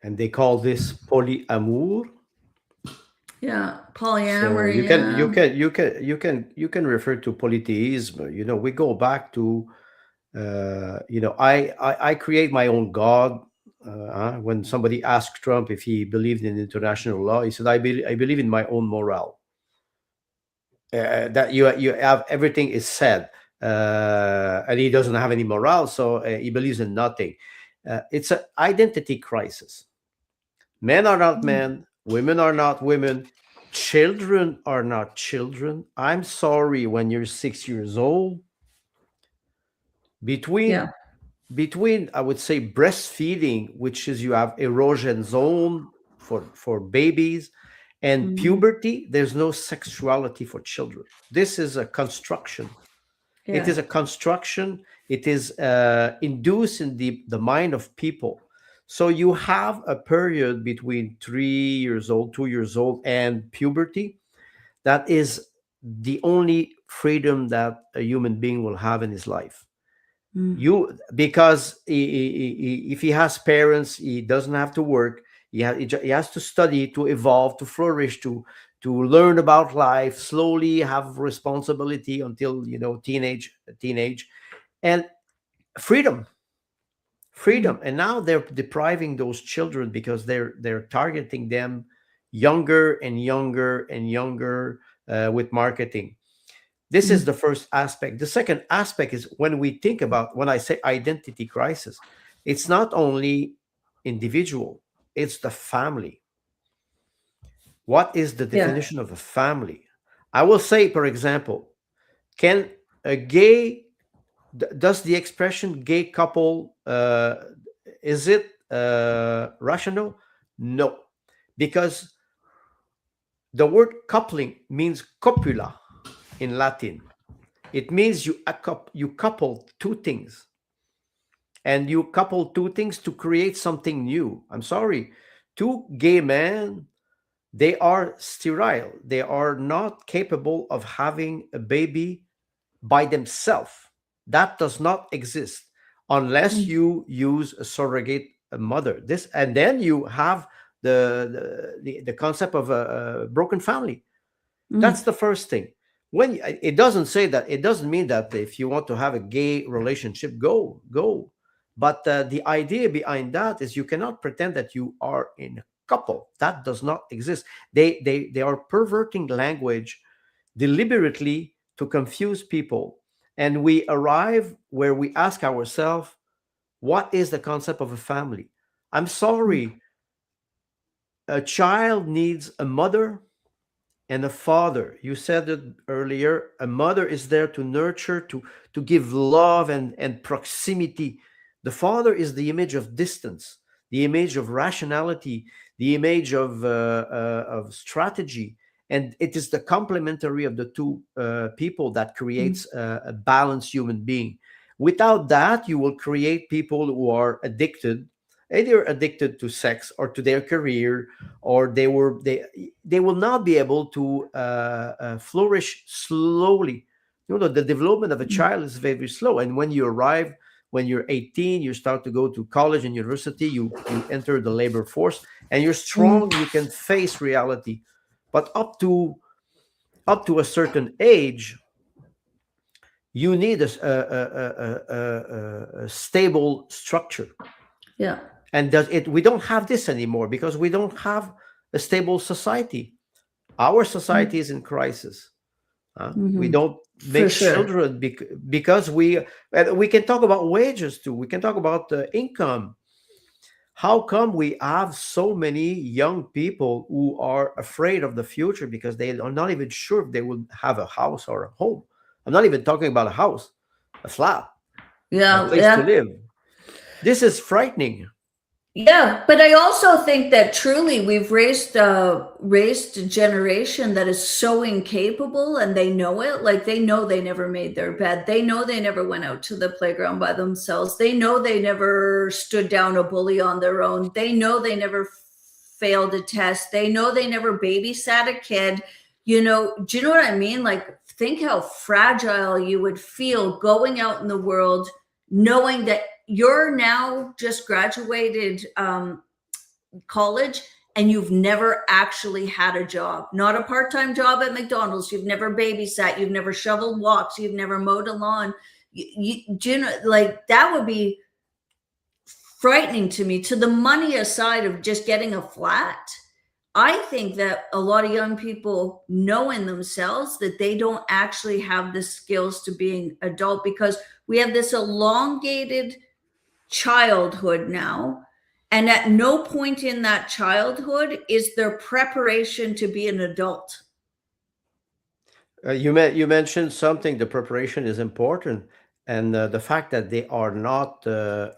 and they call this polyamour. Yeah, So polyamory. you can you Yeah, can you can you can you can refer to polytheism. We go back to I create my own god. When somebody asked Trump if he believed in international law, he said, I believe in my own morale." That you have everything is said, and he doesn't have any morale, so he believes in nothing. It's an identity crisis. Men are not Mm. men, women are not women, children are not children. I'm sorry, when you're 6 years old, between Yeah. I would say breastfeeding, which is you have erosion zone for babies, and Hmm. puberty, there's no sexuality for children. This is a construction. It Yeah. is a construction. It is induced in the mind of people. So you have a period between 3 years old, 2 years old, and puberty. That is the only freedom that a human being will have in his life. Mm. You, because if he has parents, he doesn't have to work. He has to study, to evolve, to flourish, to learn about life, slowly have responsibility until teenage, and freedom, Mm. freedom. And now they're depriving those children because they're targeting them younger and younger and younger, with marketing. This is Mm. the first aspect. The second aspect is, when I say identity crisis, it's not only individual, it's the family. What is the Yeah. definition of a family? I will say, for example, can a gay, does the expression gay couple, is it rational? No, because the word coupling means copula in Latin. It means you couple two things, and you couple two things to create something new. I'm sorry, two gay men, they are sterile. They are not capable of having a baby by themselves. That does not exist unless Mm. you use a surrogate mother. This, and then you have the concept of a broken family. That's Mm. the first thing. When it doesn't say that, it doesn't mean that if you want to have a gay relationship, go. But the idea behind that is you cannot pretend that you are in a couple. That does not exist. They are perverting language deliberately to confuse people. And we arrive where we ask ourselves, what is the concept of a family? I'm Mm. sorry, a child needs a mother and a father. You said it earlier. A mother is there to nurture, to give love and proximity. The father is the image of distance, the image of rationality, the image of strategy, and it is the complementary of the two people that Mm. creates a balanced human being. Without that, you will create people who are addicted, either addicted to sex or to their career, or they will not be able to flourish slowly. The development of a Mm. child is very slow, and when you arrive, when you're 18, you start to go to college and university, you enter the labor force, and you're Mm. strong, you can face reality. But up to a certain age, you need a stable structure. Yeah. And does it we don't have this anymore because we don't have a stable society. Our Mm. society is in crisis. We Hmm. don't For make sure. children because we can talk about wages too. We can talk about income. How come we have so many young people who are afraid of the future because they are not even sure if they will have a house or a home? I'm not even talking about a house, a flat, a Yeah. place to Yeah. live. This is frightening. Yeah, but I also think that truly we've raised a generation that is so incapable, and they know it. Like they know they never made their bed. They know they never went out to the playground by themselves. They know they never stood down a bully on their own. They know they never failed a test. They know they never babysat a kid. Do you know what I mean? Like think how fragile you would feel going out in the world knowing that you're now just graduated college and you've never actually had a job, not a part-time job at McDonald's. You've never babysat, you've never shoveled walks, you've never mowed a lawn. Do you know, like that would be frightening to me. To the money aside of just getting a flat, I think that a lot of young people know in themselves that they don't actually have the skills to being adult, because we have this elongated childhood now. And at no point in that childhood is there preparation to be an adult. You mentioned something. The preparation is important, and the fact that they are not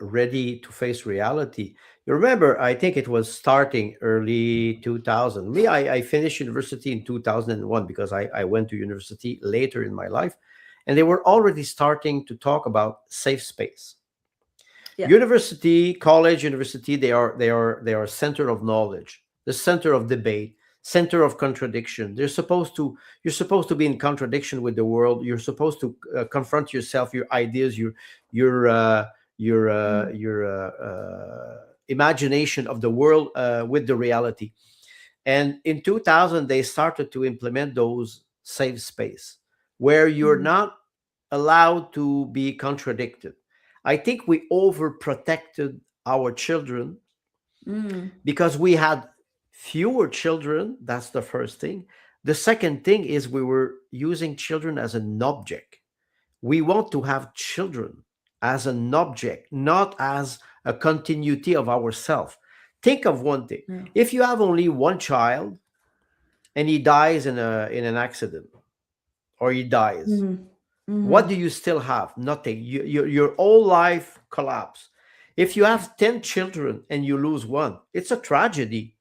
ready to face reality. You remember, I think it was starting early 2000. Me, I finished university in 2001 because I went to university later in my life, and they were already starting to talk about safe space. Yeah. University, college, university, they are center of knowledge, the center of debate, center of contradiction. You're supposed to be in contradiction with the world. You're supposed to confront yourself, your ideas, your imagination of the world with the reality. And in 2000 they started to implement those safe space where you're Mm-hmm. not allowed to be contradicted. I think we overprotected our children Mm. because we had fewer children. That's the first thing. The second thing is we were using children as an object. We want to have children as an object, not as a continuity of ourself. Think of one thing. Yeah. If you have only one child and he dies in an accident, or he dies, Mm-hmm. what Mm-hmm. do you still have? Nothing. Your whole life collapse. If you have 10 children and you lose one, it's a tragedy.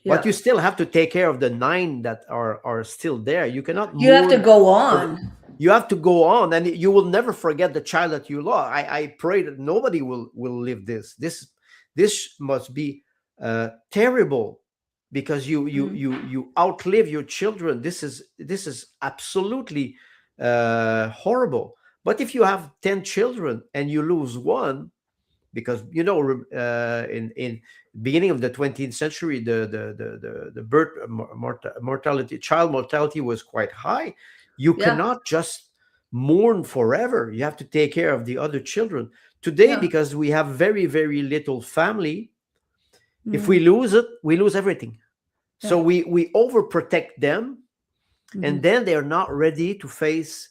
But Yeah. you still have to take care of the nine that are still there. You cannot You have to mourn go for the, on. you have to go on, and you will never forget the child that you lost. I pray that nobody will live this. This must be terrible, because Mm. you outlive your children. This is absolutely horrible. But if you have 10 children and you lose one, because in beginning of the 20th century, the birth mortality, child mortality was quite high. You Yeah. cannot just mourn forever. You have to take care of the other children. Today, Yeah. because we have very, very little family, if we Mm. lose it, we lose everything. So Yeah. we overprotect them, and Mm-hmm. then they're not ready to face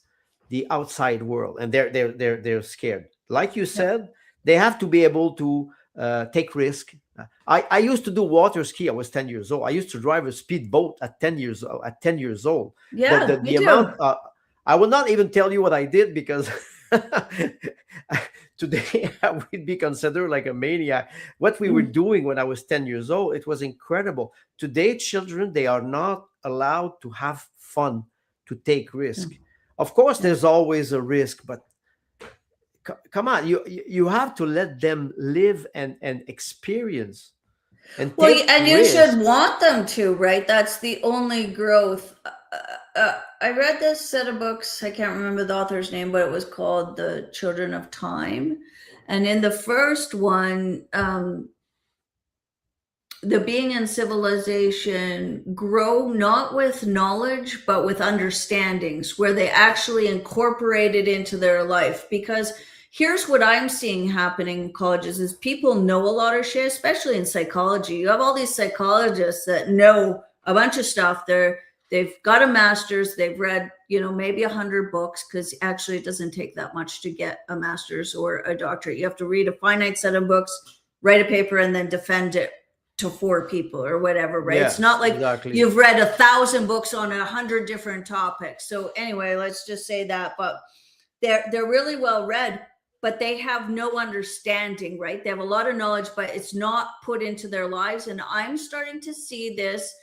the outside world, and they're scared. Like you Yeah. said, they have to be able to take risk. I used to do water ski. I was 10 years old. I used to drive a speedboat at 10 years old. the Yeah, the, me the amount, too. I will not even tell you what I did, because today I would be considered like a maniac. What we were Mm. doing when I was 10 years old, it was incredible. Today children, they are not allowed to have fun, to take Yeah. risk. Of course Yeah. there's always a risk, but come on, you have to let them live and experience and Well, take and you risk. should want them to, right? That's the only growth. I read this set of books. I can't remember the author's name, but it was called The Children of Time. And in the first one, the being in civilization grow not with knowledge, but with understandings where they actually incorporate it into their life. Because here's what I'm seeing happening in colleges is people know a lot of shit, especially in psychology. You have all these psychologists that know a bunch of stuff. They've got a master's, they've read, maybe 100 books, because actually it doesn't take that much to get a master's or a doctorate. You have to read a finite set of books, write a paper, and then defend it to 4 people or whatever, right? It's Yes, not like exactly. you've read 1,000 books on 100 different topics. So anyway, let's just say that. But they're really well read, but they have no understanding, right? They have a lot of knowledge, but it's not put into their lives. And I'm starting to see this,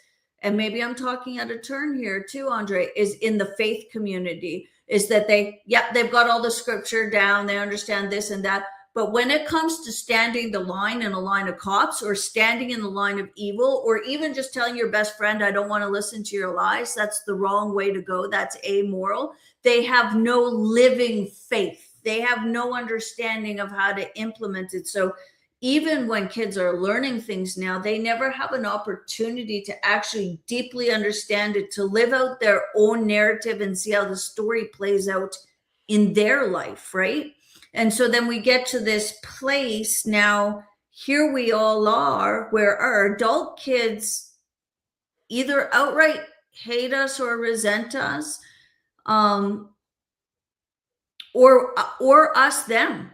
and maybe I'm talking out of turn here too, Andre, is in the faith community, is that they've got all the scripture down, they understand this and that. But when it comes to standing the line in a line of cops, or standing in the line of evil, or even just telling your best friend, I don't want to listen to your lies, that's the wrong way to go. That's amoral. They have no living faith. They have no understanding of how to implement it. So even when kids are learning things now, they never have an opportunity to actually deeply understand it, to live out their own narrative and see how the story plays out in their life, right? And so then we get to this place now, here we all are, where our adult kids either outright hate us or resent us, um, or us them.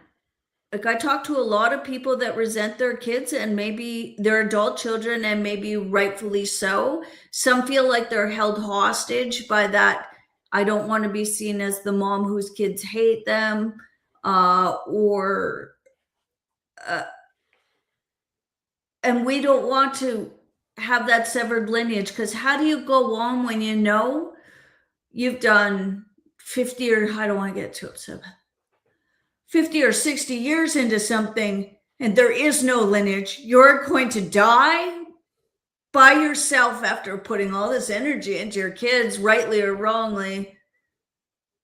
Like, I talk to a lot of people that resent their kids and maybe their adult children, and maybe rightfully so. Some feel like they're held hostage by that. I don't want to be seen as the mom whose kids hate them, or uh, and we don't want to have that severed lineage, because how do you go on when you know you've done 50, or I don't want to get too upset, 50 or 60 years into something and there is no lineage? You're going to die by yourself after putting all this energy into your kids, rightly or wrongly,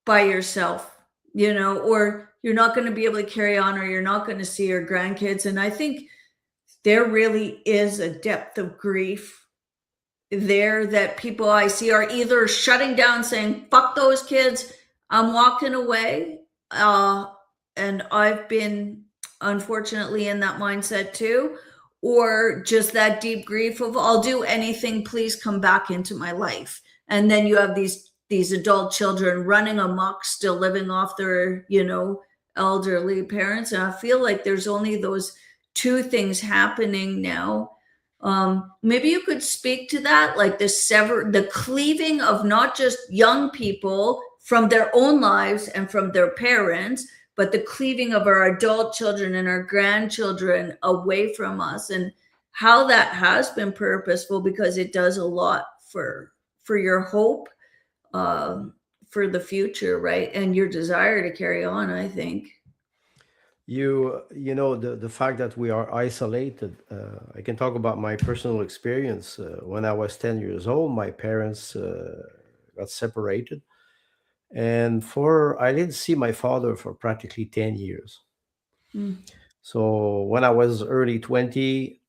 by yourself, or you're not going to be able to carry on, or you're not going to see your grandkids. And I think there really is a depth of grief there that people I see are either shutting down, saying, fuck those kids, I'm walking away. And I've been, unfortunately, in that mindset too. Or just that deep grief of, I'll do anything, please come back into my life. And then you have these adult children running amok, still living off their, elderly parents. And I feel like there's only those two things happening now. Maybe you could speak to that, like the cleaving of not just young people from their own lives and from their parents, but the cleaving of our adult children and our grandchildren away from us, and how that has been purposeful, because it does a lot for your hope, for the future, right? And your desire to carry on, I think. The fact that we are isolated. I can talk about my personal experience. When I was 10 years old, my parents got separated, and for I didn't see my father for practically 10 years. Mm. So when I was early 20,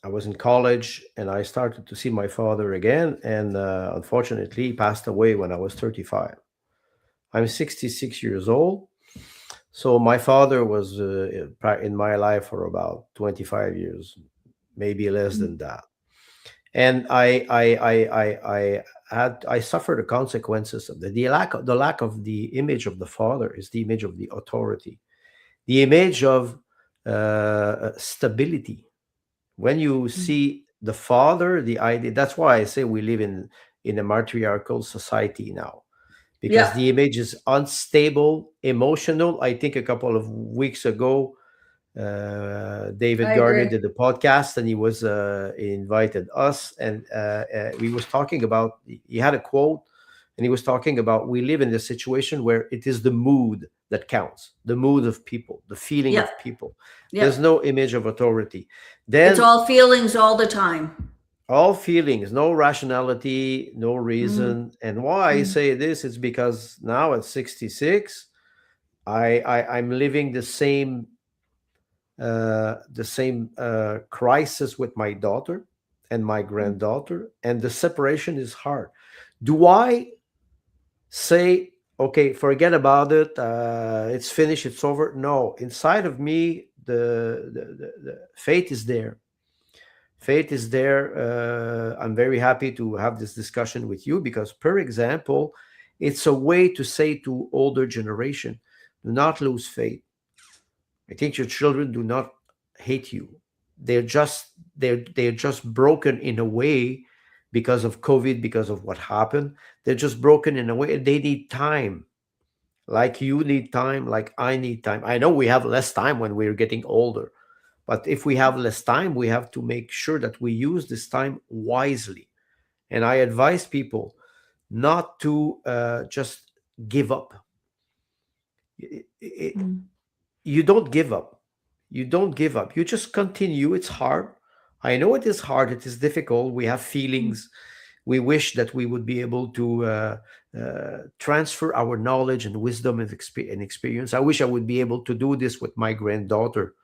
I was in college and I started to see my father again, and unfortunately he passed away when I was 35. I'm 66 years old. So my father was in my life for about 25 years, maybe less Mm. than that. And I suffered the consequences of the lack of the image of the father is the image of the authority, the image of stability. When you Mm. see the father, the idea, that's why I say we live in a matriarchal society now, because Yeah, the image is unstable, emotional. I think a couple of weeks ago, David I Gardner agree. did a podcast, and he invited us, and we was talking about. He had a quote, and he was talking about we live in a situation where it is the mood that counts, the mood of people, the feeling Yeah, of people. yeah. There's no image of authority. It's Then all feelings all the time. all feelings, no rationality, no Mm. reason. And why I Mm. say this is because now at 66, I'm living the same crisis with my daughter and my Mm. granddaughter, and the separation is hard. Do I say, okay, forget about it, it's finished, it's over? No, inside of me, the fate is there. Fate is there. I'm very happy to have this discussion with you because, per example, it's a way to say to older generation, do not lose faith. I think your children do not hate you. They're just broken in a way because of COVID, because of what happened. They're just broken in a way. They need time, like you need time, like I need time. I know we have less time when we're getting older, but if we have less time, we have to make sure that we use this time wisely. And I advise people not to just give up. It- it- Mm. you don't give up. You don't give up. You just continue. It's hard. I know it is hard. It is difficult. We have Mm. feelings. We wish that we would be able to transfer our knowledge and wisdom and experience. I wish I would be able to do this with my granddaughter.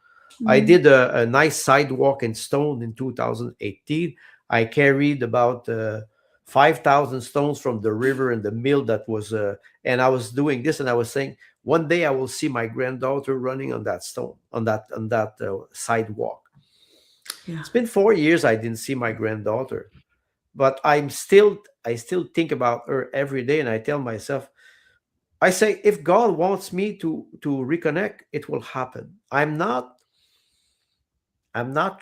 I Mm. did a nice sidewalk in stone in 2018. I carried about 5,000 stones from the river and the mill that was And I was doing this, and I was saying, one day I will see my granddaughter running on that stone, on that sidewalk. Yeah. It's been 4 years I didn't see my granddaughter, but I still think about her every day, and I tell myself, I say, if God wants me to reconnect, it will happen. I'm not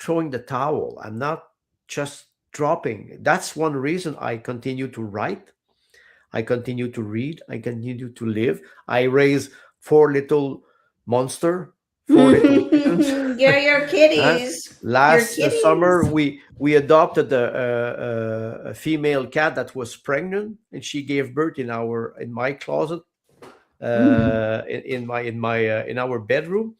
throwing the towel. I'm not just dropping. That's one reason I continue to write. I continue to read. I continue to live. I raise four little monster, four little kittens. You're your Uh, kitties. Your Last summer, kitties. we adopted a female cat that was pregnant, and she gave birth in my closet, Hmm. in our bedroom.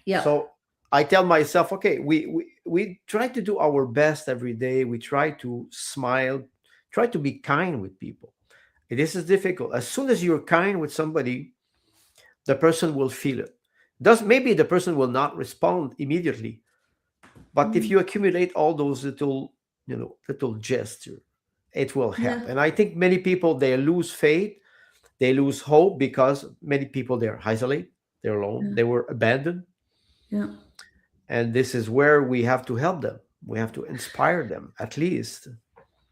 Yep. So I tell myself, okay, we try to do our best every day. We try to smile, try to be kind with people. This is difficult. As soon as you're kind with somebody, the person will feel it. Does maybe the person will not respond immediately, but if Mm. you accumulate all those little gestures, it will help. Yeah. And I think many people, they lose faith, they lose hope, because many people, they're isolated, they're alone, Yeah. they were abandoned. Yeah. And this is where we have to help them. We have to inspire them, at least.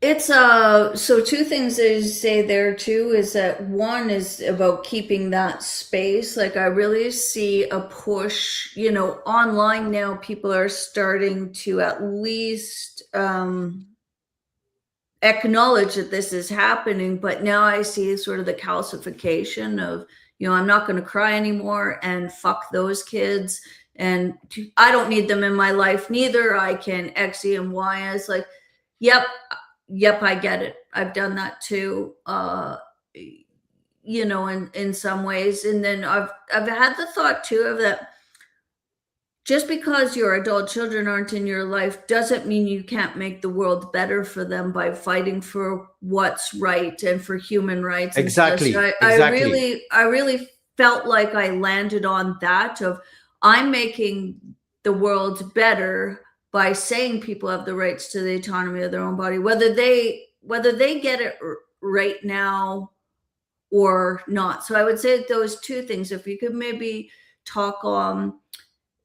It's so two things that you say there too is that one is about keeping that space. Like I really see a push, online now people are starting to at least acknowledge that this is happening, but now I see sort of the calcification of, I'm not going to cry anymore and fuck those kids. And I don't need them in my life neither. I can X, Y, and Y. It's like, yep, yep, I get it. I've done that too. In some ways. And then I've had the thought too of that just because your adult children aren't in your life doesn't mean you can't make the world better for them by fighting for what's right and for human rights and stuff. So Exactly, I exactly. really felt like I landed on that of I'm making the world better by saying people have the rights to the autonomy of their own body, whether they get it right now or not. So I would say those two things. If you could maybe talk on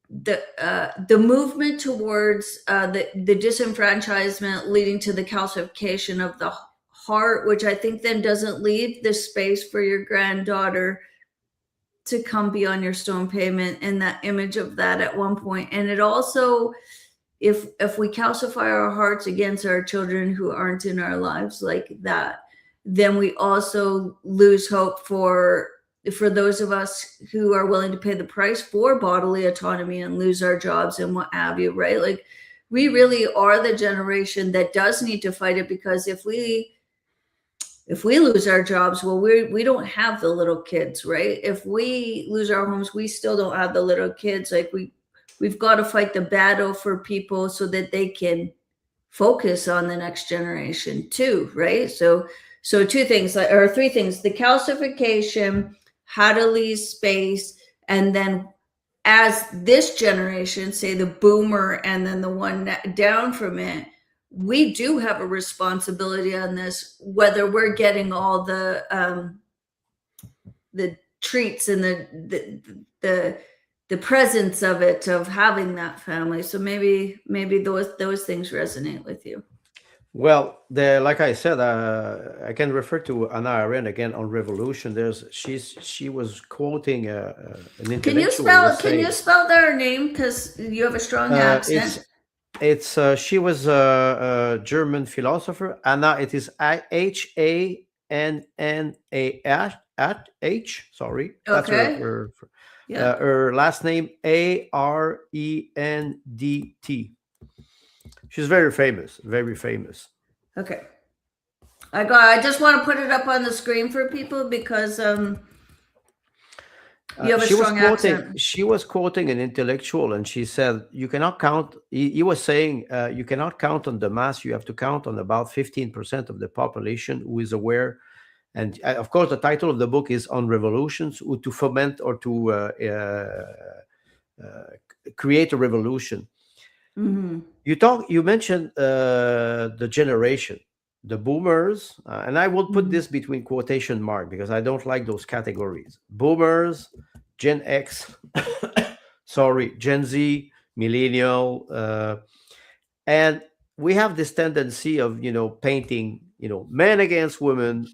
the movement towards the disenfranchisement leading to the calcification of the heart, which I think then doesn't leave the space for your granddaughter to come be on your stone pavement, and that image of that at one point. And it also, if we calcify our hearts against our children who aren't in our lives like that, then we also lose hope for those of us who are willing to pay the price for bodily autonomy and lose our jobs and what have you, right? Like we really are the generation that does need to fight it, because if we lose our jobs, well, we don't have the little kids, right? If we lose our homes, we still don't have the little kids. Like we've got to fight the battle for people so that they can focus on the next generation too, right? So two things, or three things: the calcification, how to leave space, and then as this generation, say the boomer and then the one down from it, we do have a responsibility on this, whether we're getting all the treats and the presence of it, of having that family. So maybe those things resonate with you. Well, like I said, I can refer to Anna Arendt again on revolution. She was quoting an Can you intellectual who spell was can you saying, spell their name, because you have a strong uh, accent? it's she was a German philosopher. Anna, it is Hanna. Sorry, that's Okay. Yeah. her last name, Arendt. She's very famous, very famous. Okay. I just want to put it up on the screen for people because you have a She was strong quoting accent. she was quoting an intellectual, and she said, you cannot count. He was saying, you cannot count on the mass. You have to count on about 15% of the population who is aware. And of course, the title of the book is on revolutions, to foment or to uh, create a revolution. Hmm. You mentioned the generation. the boomers, and I will put Mhm. this between quotation mark because I don't like those categories. Boomers, Gen X, sorry, Gen Z, millennial, and we have this tendency of painting men against women,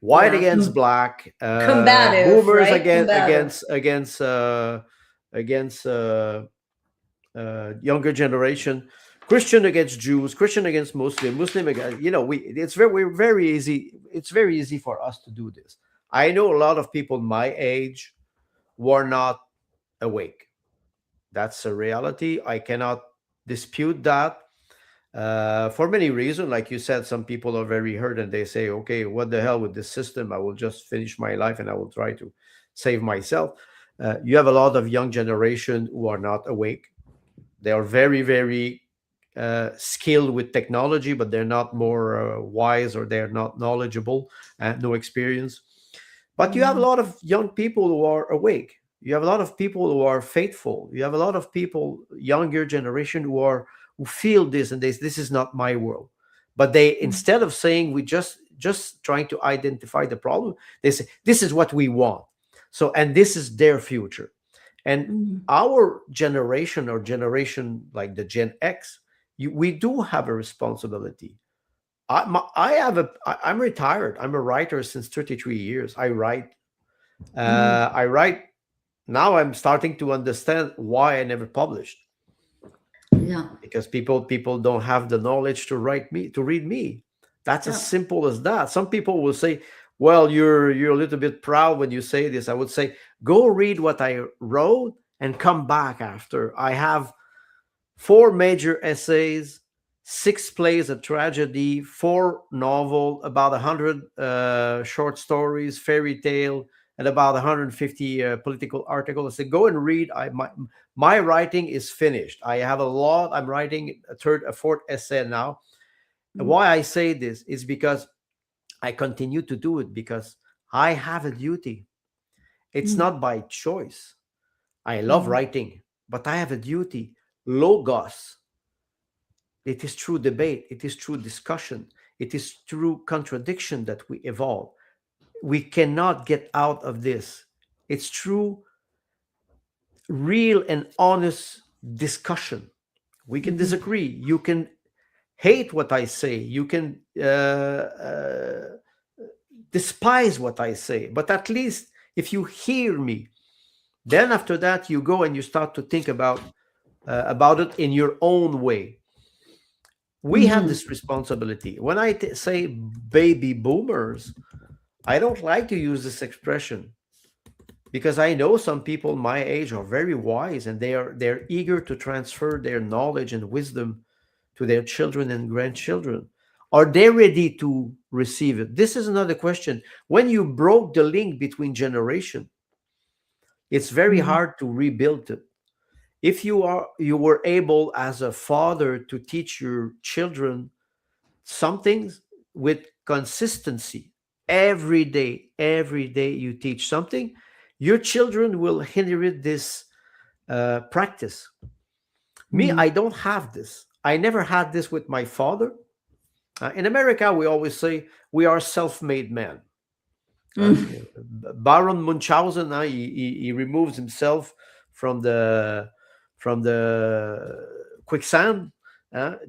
white Yeah. against black, Combative, boomers right? Combative. against younger generation, Christian against Jews, Christian against Muslim, Muslim against, we're very easy. It's very easy for us to do this. I know a lot of people my age who are not awake. That's a reality. I cannot dispute that, for many reasons. Like you said, some people are very hurt and they say, okay, what the hell with this system? I will just finish my life and I will try to save myself. You have a lot of young generation who are not awake. They are very, very skilled with technology, but they're not more wise, or they're not knowledgeable and no experience. But you have a Mhm. lot of young people who are awake. You have a lot of people who are faithful. You have a lot of people, younger generation, who feel this and this is not my world. But they, instead of saying we just trying to identify the problem, they say this is what we want. So, and this is their future. And Mhm. our generation, or generation like the Gen X, we do have a responsibility. I'm retired. I'm a writer since 33 years. I write. Mhm. I write now. I'm starting to understand why I never published, Yeah. because people don't have the knowledge to write me, to read me. That's as Yeah. simple as that. Some people will say, well, you're a little bit proud when you say this. I would say, go read what I wrote and come back after. I have four major essays, six plays, a tragedy, four novel, about 100 short stories, fairy tale, and about 150 political articles. I said, go and read. My writing is finished. I have a lot. I'm writing a fourth essay now. And Mhm. why I say this is because I continue to do it because I have a duty. It's Mhm. not by choice. I love Mhm. writing, but I have a duty. Logos. It is through debate, it is through discussion, it is through contradiction that we evolve. We cannot get out of this. It's through real and honest discussion. We can Mhm. disagree. You can hate what I say. You can despise what I say. But at least if you hear me, then after that you go and you start to think about it in your own way. We have Mhm. this responsibility. When I say baby boomers, I don't like to use this expression because I know some people my age are very wise and they're eager to transfer their knowledge and wisdom to their children and grandchildren. Are they ready to receive it? This is another question. When you broke the link between generation, it's very Mhm. hard to rebuild it. If you were able as a father to teach your children some things with consistency, every day you teach something, your children will inherit this practice. Me, I Mhm. don't have this. I never had this with my father. In America, we always say we are self-made men. Mhm. Baron Munchausen, he removes himself from the from the quicksand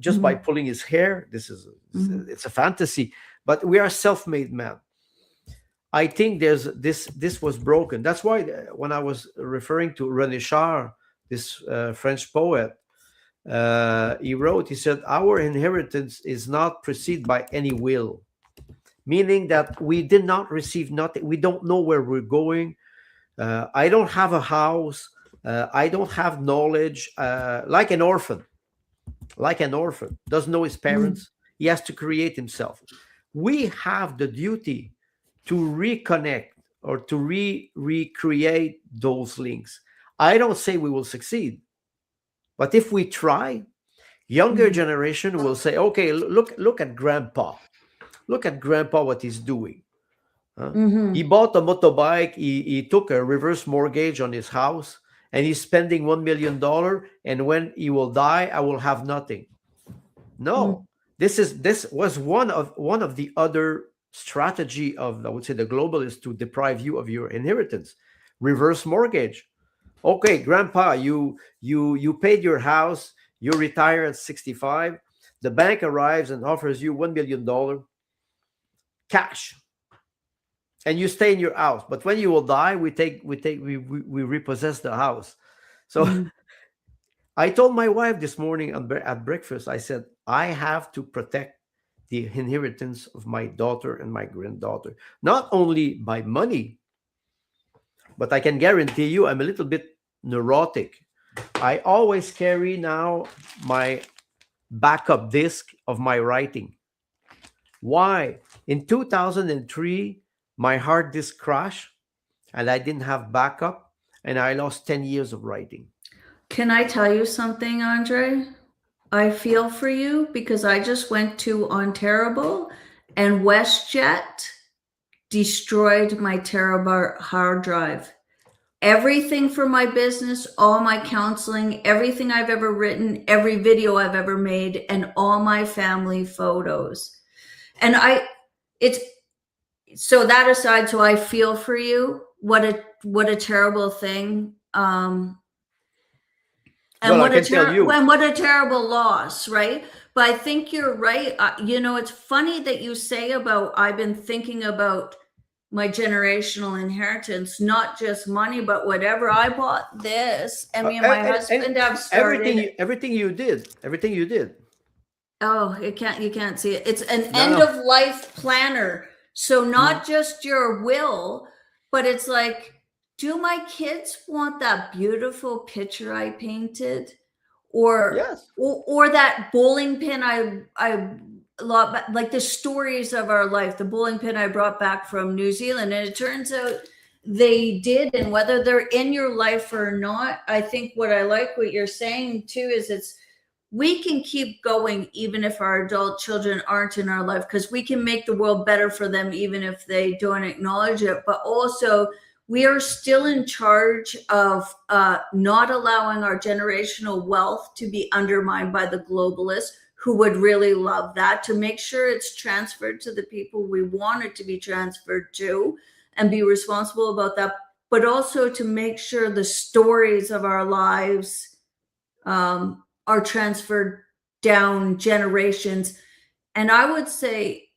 just by Mhm. pulling his hair. Mhm. It's a fantasy, but we are self-made men. I think this was broken. That's why when I was referring to René Char, this French poet, he wrote. He said, "Our inheritance is not preceded by any will." Meaning that we did not receive nothing. We don't know where we're going. I don't have a house. I don't have knowledge. Like an orphan, doesn't know his Mhm. parents. He has to create himself. We have the duty to reconnect or to recreate those links. I don't say we will succeed, but if we try, younger Mhm. generation will say, "Okay, look at grandpa. Look at grandpa what he's doing. Huh? He Mhm. bought a motorbike. He took a reverse mortgage on his house, and he's spending $1 million. And when he will die, I will have nothing." No, Mhm. This was one of the other strategy of, I would say, the globalists to deprive you of your inheritance. Reverse mortgage. Okay, grandpa, you paid your house, you retire at 65. The bank arrives and offers you $1 million cash, and you stay in your house. But when you will die, we repossess the house. So Mm. I told my wife this morning at breakfast, I said, I have to protect the inheritance of my daughter and my granddaughter, not only by money, but I can guarantee you I'm a little bit neurotic. I always carry now my backup disc of my writing. Why? In 2003, my hard disk crashed and I didn't have backup, and I lost 10 years of writing. Can I tell you something, Andre? I feel for you because I just went to Ontario and WestJet destroyed my terabyte hard drive. Everything for my business, all my counseling, everything I've ever written, every video I've ever made, and all my family photos. And it's so that aside, so I feel for you. What a terrible thing. And Well, I can tell you, what a terrible loss, right? But I think you're right. It's funny that you say about I've been thinking about my generational inheritance, not just money, but whatever. I bought this, and me and my and husband have started. everything you did. Oh, you can't see it. It's an No, end no. of life planner. So Mhm. not just your will, but it's like, do my kids want that beautiful picture I painted? Or Yes. or that bowling pin I love, like the stories of our life, the bowling pin I brought back from New Zealand. And it turns out they did, and whether they're in your life or not, I think what I like what you're saying too is it's we can keep going even if our adult children aren't in our life, because we can make the world better for them even if they don't acknowledge it. But also, we are still in charge of not allowing our generational wealth to be undermined by the globalists, who would really love that, to make sure it's transferred to the people we want it to be transferred to and be responsible about that, but also to make sure the stories of our lives are transferred down generations. And I would say,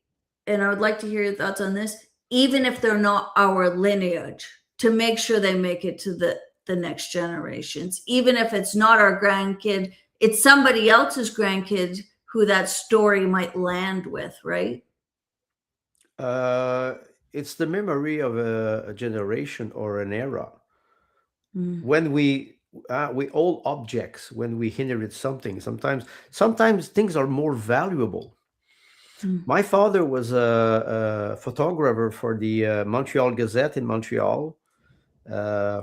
and I would like to hear your thoughts on this, even if they're not our lineage, to make sure they make it to the next generations, even if it's not our grandkid, it's somebody else's grandkid who that story might land with, right? Uh, it's the memory of a generation or an era. Mm, When we all objects when we inherit something. Sometimes things are more valuable. mm, My father was a photographer for the Montreal Gazette in Montreal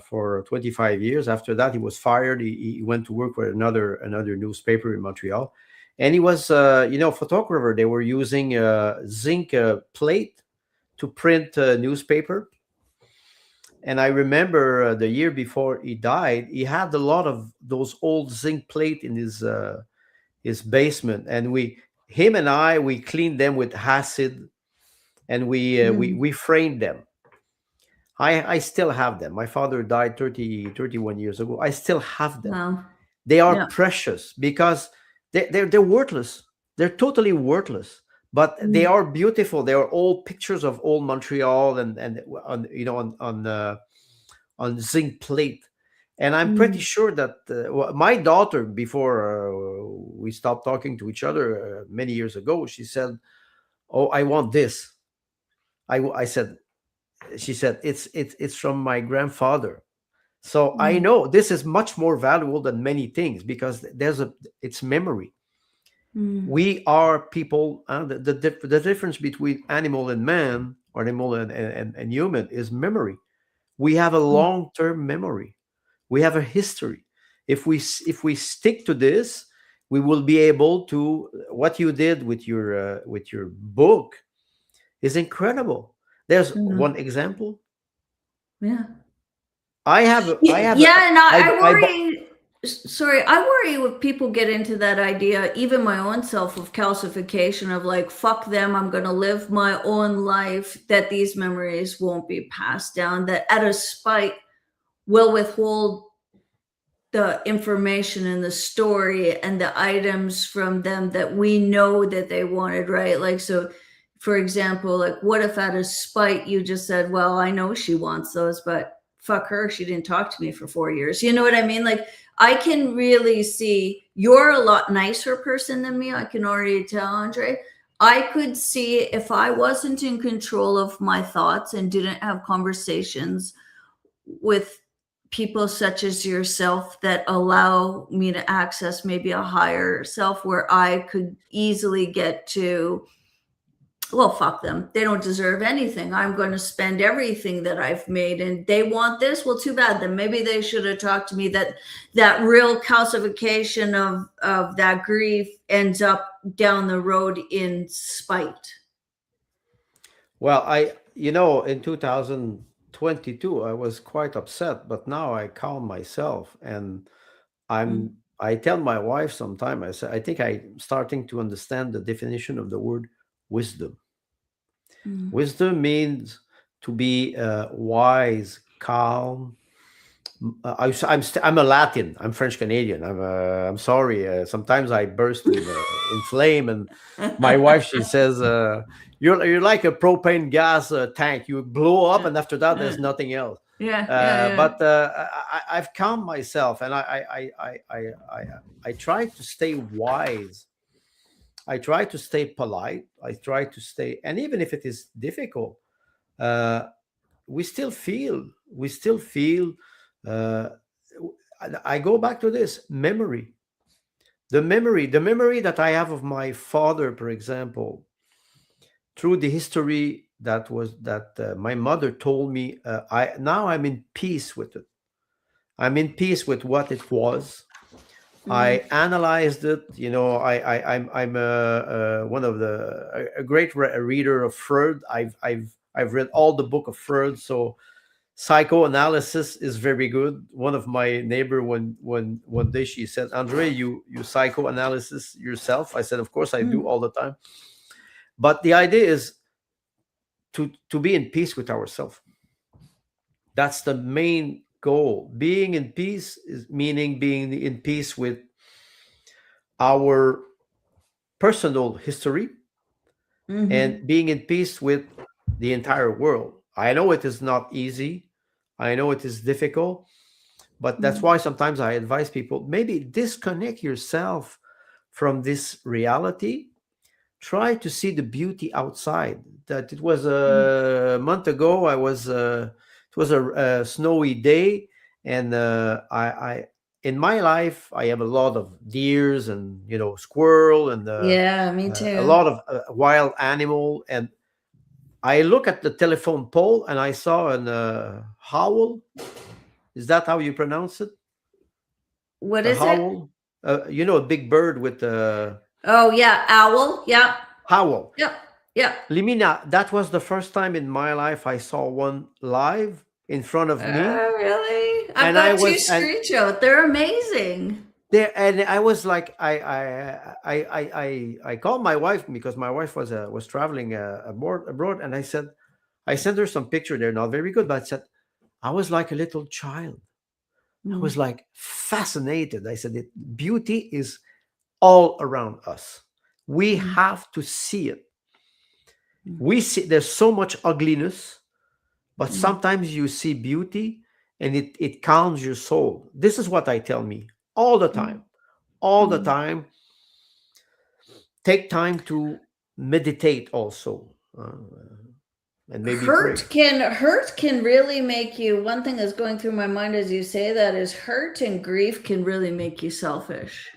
for 25 years. After that, he was fired. He went to work for another newspaper in Montreal, and he was photographer. They were using zinc plate to print newspaper. And I remember the year before he died, he had a lot of those old zinc plate in his basement, and him and we cleaned them with acid, and mm. we framed them. I still have them. My father died 31 years ago. I still have them. Well, They are yeah. precious because they're worthless. They're totally worthless, but they Mm, are beautiful. They are all pictures of old Montreal and on zinc plate. And I'm pretty mm, sure that my daughter, before we stopped talking to each other many years ago, she said, "Oh, I want this." I said, she said, it's from my grandfather. So I mm, know this is much more valuable than many things because it's memory. mm, We are people. The difference between animal and man, or animal and human, is memory. We have a mm, long-term memory. We have a history. If we stick to this, we will be able to. What you did with your book is incredible. There's yeah. one example. Yeah. I have Yeah, and I I bought worry. Sorry, I worry if people get into that idea, even my own self, of calcification, of like, fuck them, I'm going to live my own life, that these memories won't be passed down, that out of spite will withhold the information and the story and the items from them that we know that they wanted, right? Like, so for example, like, what if out of spite you just said, well, I know she wants those, but fuck her, she didn't talk to me for 4 years. You know what I mean? Like, I can really see you're a lot nicer person than me. I can already tell, Andre. I could see if I wasn't in control of my thoughts and didn't have conversations with people such as yourself that allow me to access maybe a higher self, where I could easily get to, well, fuck them. They don't deserve anything. I'm going to spend everything that I've made, and they want this. Well, too bad. Then maybe they should have talked to me. That real calcification of that grief ends up down the road in spite. Well, in 2022, I was quite upset, but now I calm myself, and Mm, I tell my wife sometime, I say, I think I'm starting to understand the definition of the word wisdom. mm. Wisdom means to be wise, calm. I'm a Latin. I'm French Canadian. I'm sorry. Sometimes I burst in flame, and my wife, she says, you're like a propane gas tank. You blow up, Yeah, and after that, there's nothing else. yeah, yeah. But I've calmed myself, and I try to stay wise. I try to stay polite. I try to stay, and even if it is difficult, uh, we still feel. Uh, I go back to this memory. The memory that I have of my father, for example, through the history that my mother told me. I'm in peace with it. I'm in peace with what it was. Mm, I analyzed it. I'm one of a great reader of Freud. I've read all the book of Freud, so psychoanalysis is very good. One of my neighbor, when one day, she said, Andre, you psychoanalysis yourself? I said, of course I do, mm, all the time. But the idea is to be in peace with ourselves. That's the main goal. Being in peace is meaning being in peace with our personal history, and mm-hmm, being in peace with the entire world. I know it is not easy. I know it is difficult. But that's mm, why sometimes I advise people, maybe disconnect yourself from this reality. Try to see the beauty outside. That it was mm. a month ago. It was a snowy day, and I in my life I have a lot of deers and squirrel and Yeah, me a too. lot of wild animal. And I look at the telephone pole and I saw an howl. Is that how you pronounce it? What A is it? howl, a big bird with a Oh yeah, owl. Yep, howl. yep, yep. Limina, that was the first time in my life I saw one live in front of me, Really? I've and I got two was and screenshots. They're amazing. there, and I was like, I called my wife because my wife was traveling abroad, and I sent her some picture. They're not very good, but I said I was like a little child. I was Mm, like fascinated. I said, beauty is all around us. We mm, have to see it. mm, We see there's so much ugliness, but mm, sometimes you see beauty, and it calms your soul. This is what I tell me all the time. mm, All the mm. time. Take time to meditate also, and maybe pray. Hurt can really make you. One thing that's going through my mind as you say that is, hurt and grief can really make you selfish.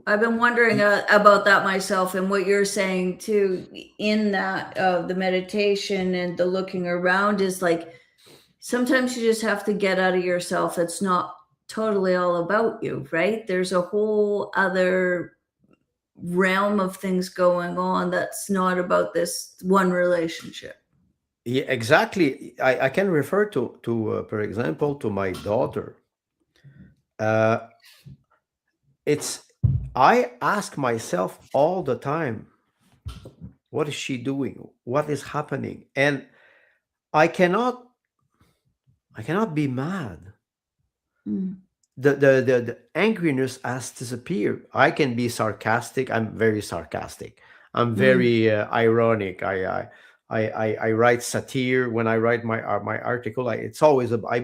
I've been wondering Y- about that myself, and what you're saying too, in that the meditation and the looking around, is like, sometimes you just have to get out of yourself. It's not totally all about you, right? There's a whole other realm of things going on that's not about this one relationship. Yeah, exactly. I can refer to for example, to my daughter. uh, it's I ask myself all the time, what is she doing? What is happening? And I cannot I cannot be mad. Mm, The angriness has disappeared. I can be sarcastic. I'm very sarcastic. I'm mm, very ironic. I write satire when I write my article. I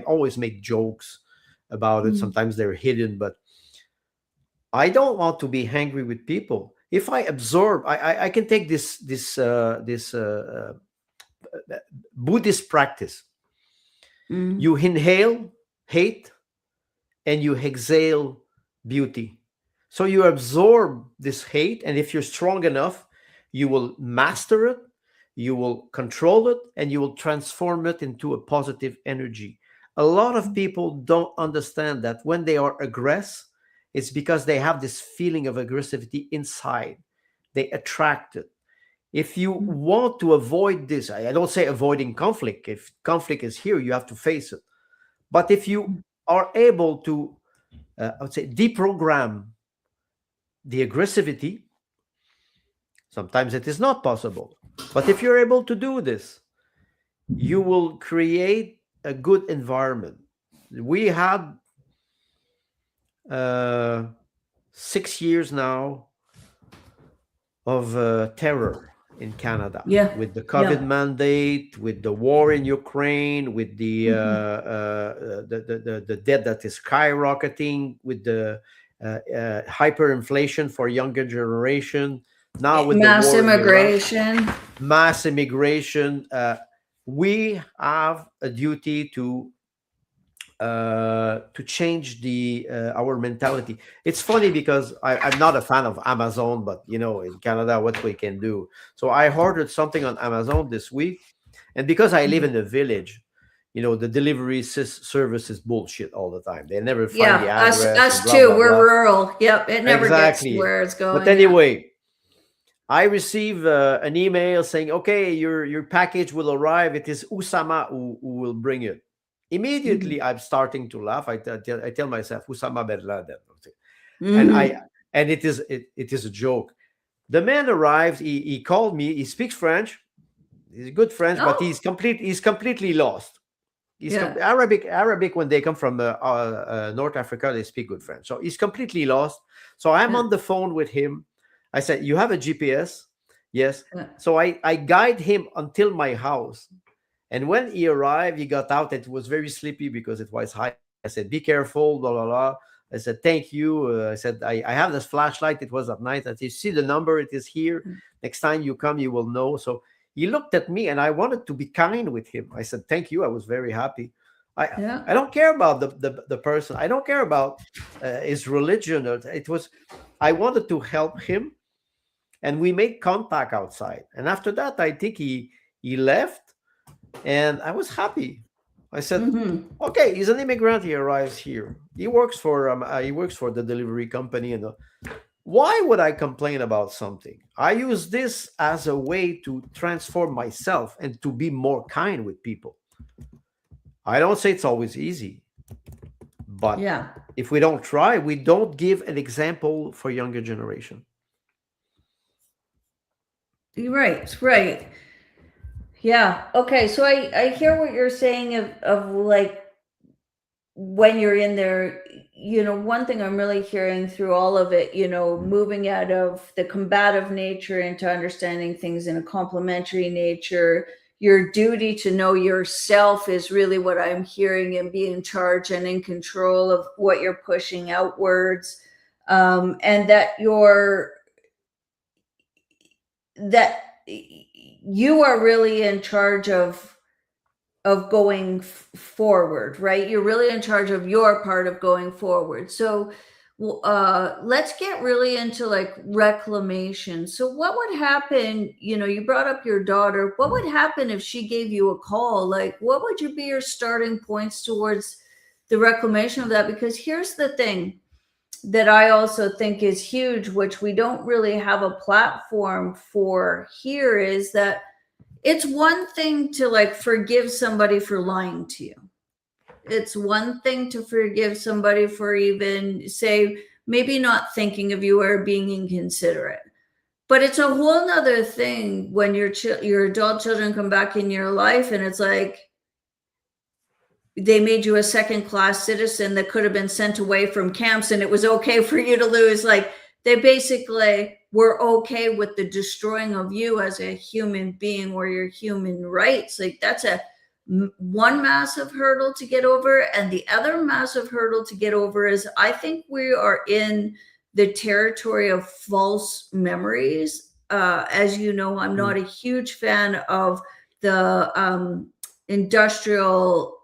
always make jokes about it. mm, Sometimes they're hidden, but I don't want to be angry with people. If I absorb, I can take this Buddhist practice. mm, You inhale hate and you exhale beauty. So you absorb this hate, and if you're strong enough, you will master it, you will control it, and you will transform it into a positive energy. A lot of people don't understand that when they are aggressive, it's because they have this feeling of aggressivity inside. They attract it. If you mm, want to avoid this, I don't say avoiding conflict. If conflict is here, you have to face it. But if you mm, are able to I would say, deprogram the aggressivity. Sometimes it is not possible. But if you're able to do this, you will create a good environment. We had 6 years now of terror in Canada yeah, with the COVID yeah. mandate, with the war in Ukraine, with Mhm. the debt that is skyrocketing, with the hyperinflation for younger generation. Now with the Mass war in Iraq, immigration. mass immigration. We have a duty to change the our mentality. It's funny because I'm not a fan of Amazon, but in Canada, what we can do. So I ordered something on Amazon this week, and because I live Mhm. in a village, the delivery service is bullshit all the time. They never find the Yeah, us address and us blah too. blah We're blah. rural. Yep, it never gets to Exactly. where it's But going. Yeah. anyway, I receive an email saying, "Okay, your package will arrive. It is Usama who will bring it." Hmm. Immediately, I'm starting to laugh. I tell myself, "Usama bin Laden," and I Hmm. and it is a joke. The man arrived. He called me. He speaks French. He's good French, but Oh, he's completely lost. yeah. Arabic. When they come from North Africa, they speak good French. So he's completely lost. So I'm Yeah. on the phone with him. I said, "You have a GPS?" Yes. Yeah. So I guide him until my house. And when he arrived, he got out. It was very sleepy because it was high. I said, "Be careful, blah, blah, blah." I said, "Thank you." I said, I have this flashlight. It was at night. I said, "You see the number? It is here. Next time you come, you will know." So he looked at me and I wanted to be kind with him. I said, "Thank you." I was very happy. I, Yeah. I don't care about the person. I don't care about his religion. It was, I wanted to help him, and we made contact outside. And after that, I think he left, and I was happy. I said, Hmm. "Okay, he's an immigrant. He arrives here. He works for the delivery company, and why would I complain about something? I use this as a way to transform myself and to be more kind with people. I don't say it's always easy, but Yeah. if we don't try, we don't give an example for younger generation." You're right. Right. Yeah. Okay. So I hear what you're saying of like when you're in there, one thing I'm really hearing through all of it, moving out of the combative nature into understanding things in a complementary nature, your duty to know yourself is really what I'm hearing, and be in charge and in control of what you're pushing outwards. And that you are really in charge of going forward, right? You're really in charge of your part of going forward. So let's get really into like reclamation. So what would happen, you brought up your daughter, what would happen if she gave you a call? Like what would you be your starting points towards the reclamation of that? Because here's the thing that I also think is huge, which we don't really have a platform for here, is that it's one thing to like forgive somebody for lying to you. It's one thing to forgive somebody for even, say, maybe not thinking of you or being inconsiderate. But it's a whole nother thing when your adult children come back in your life and it's like they made you a second class citizen that could have been sent away from camps and it was okay for you to lose. Like they basically were okay with the destroying of you as a human being or your human rights. Like that's a one massive hurdle to get over. And the other massive hurdle to get over is I think we are in the territory of false memories. As you know, I'm not a huge fan of the industrial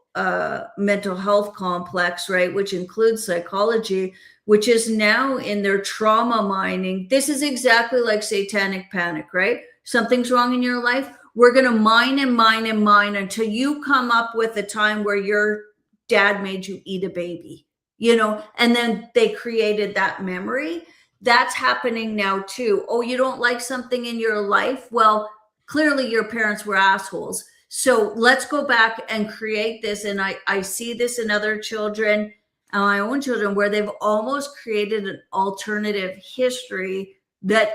mental health complex, right, which includes psychology, which is now in their trauma mining. This is exactly like satanic panic, right? Something's wrong in your life. We're going to mine and mine and mine until you come up with a time where your dad made you eat a baby, and then they created that memory. That's happening now too. Oh, you don't like something in your life? Well, clearly your parents were assholes. So let's go back and create this. And I see this in other children, my own children, where they've almost created an alternative history that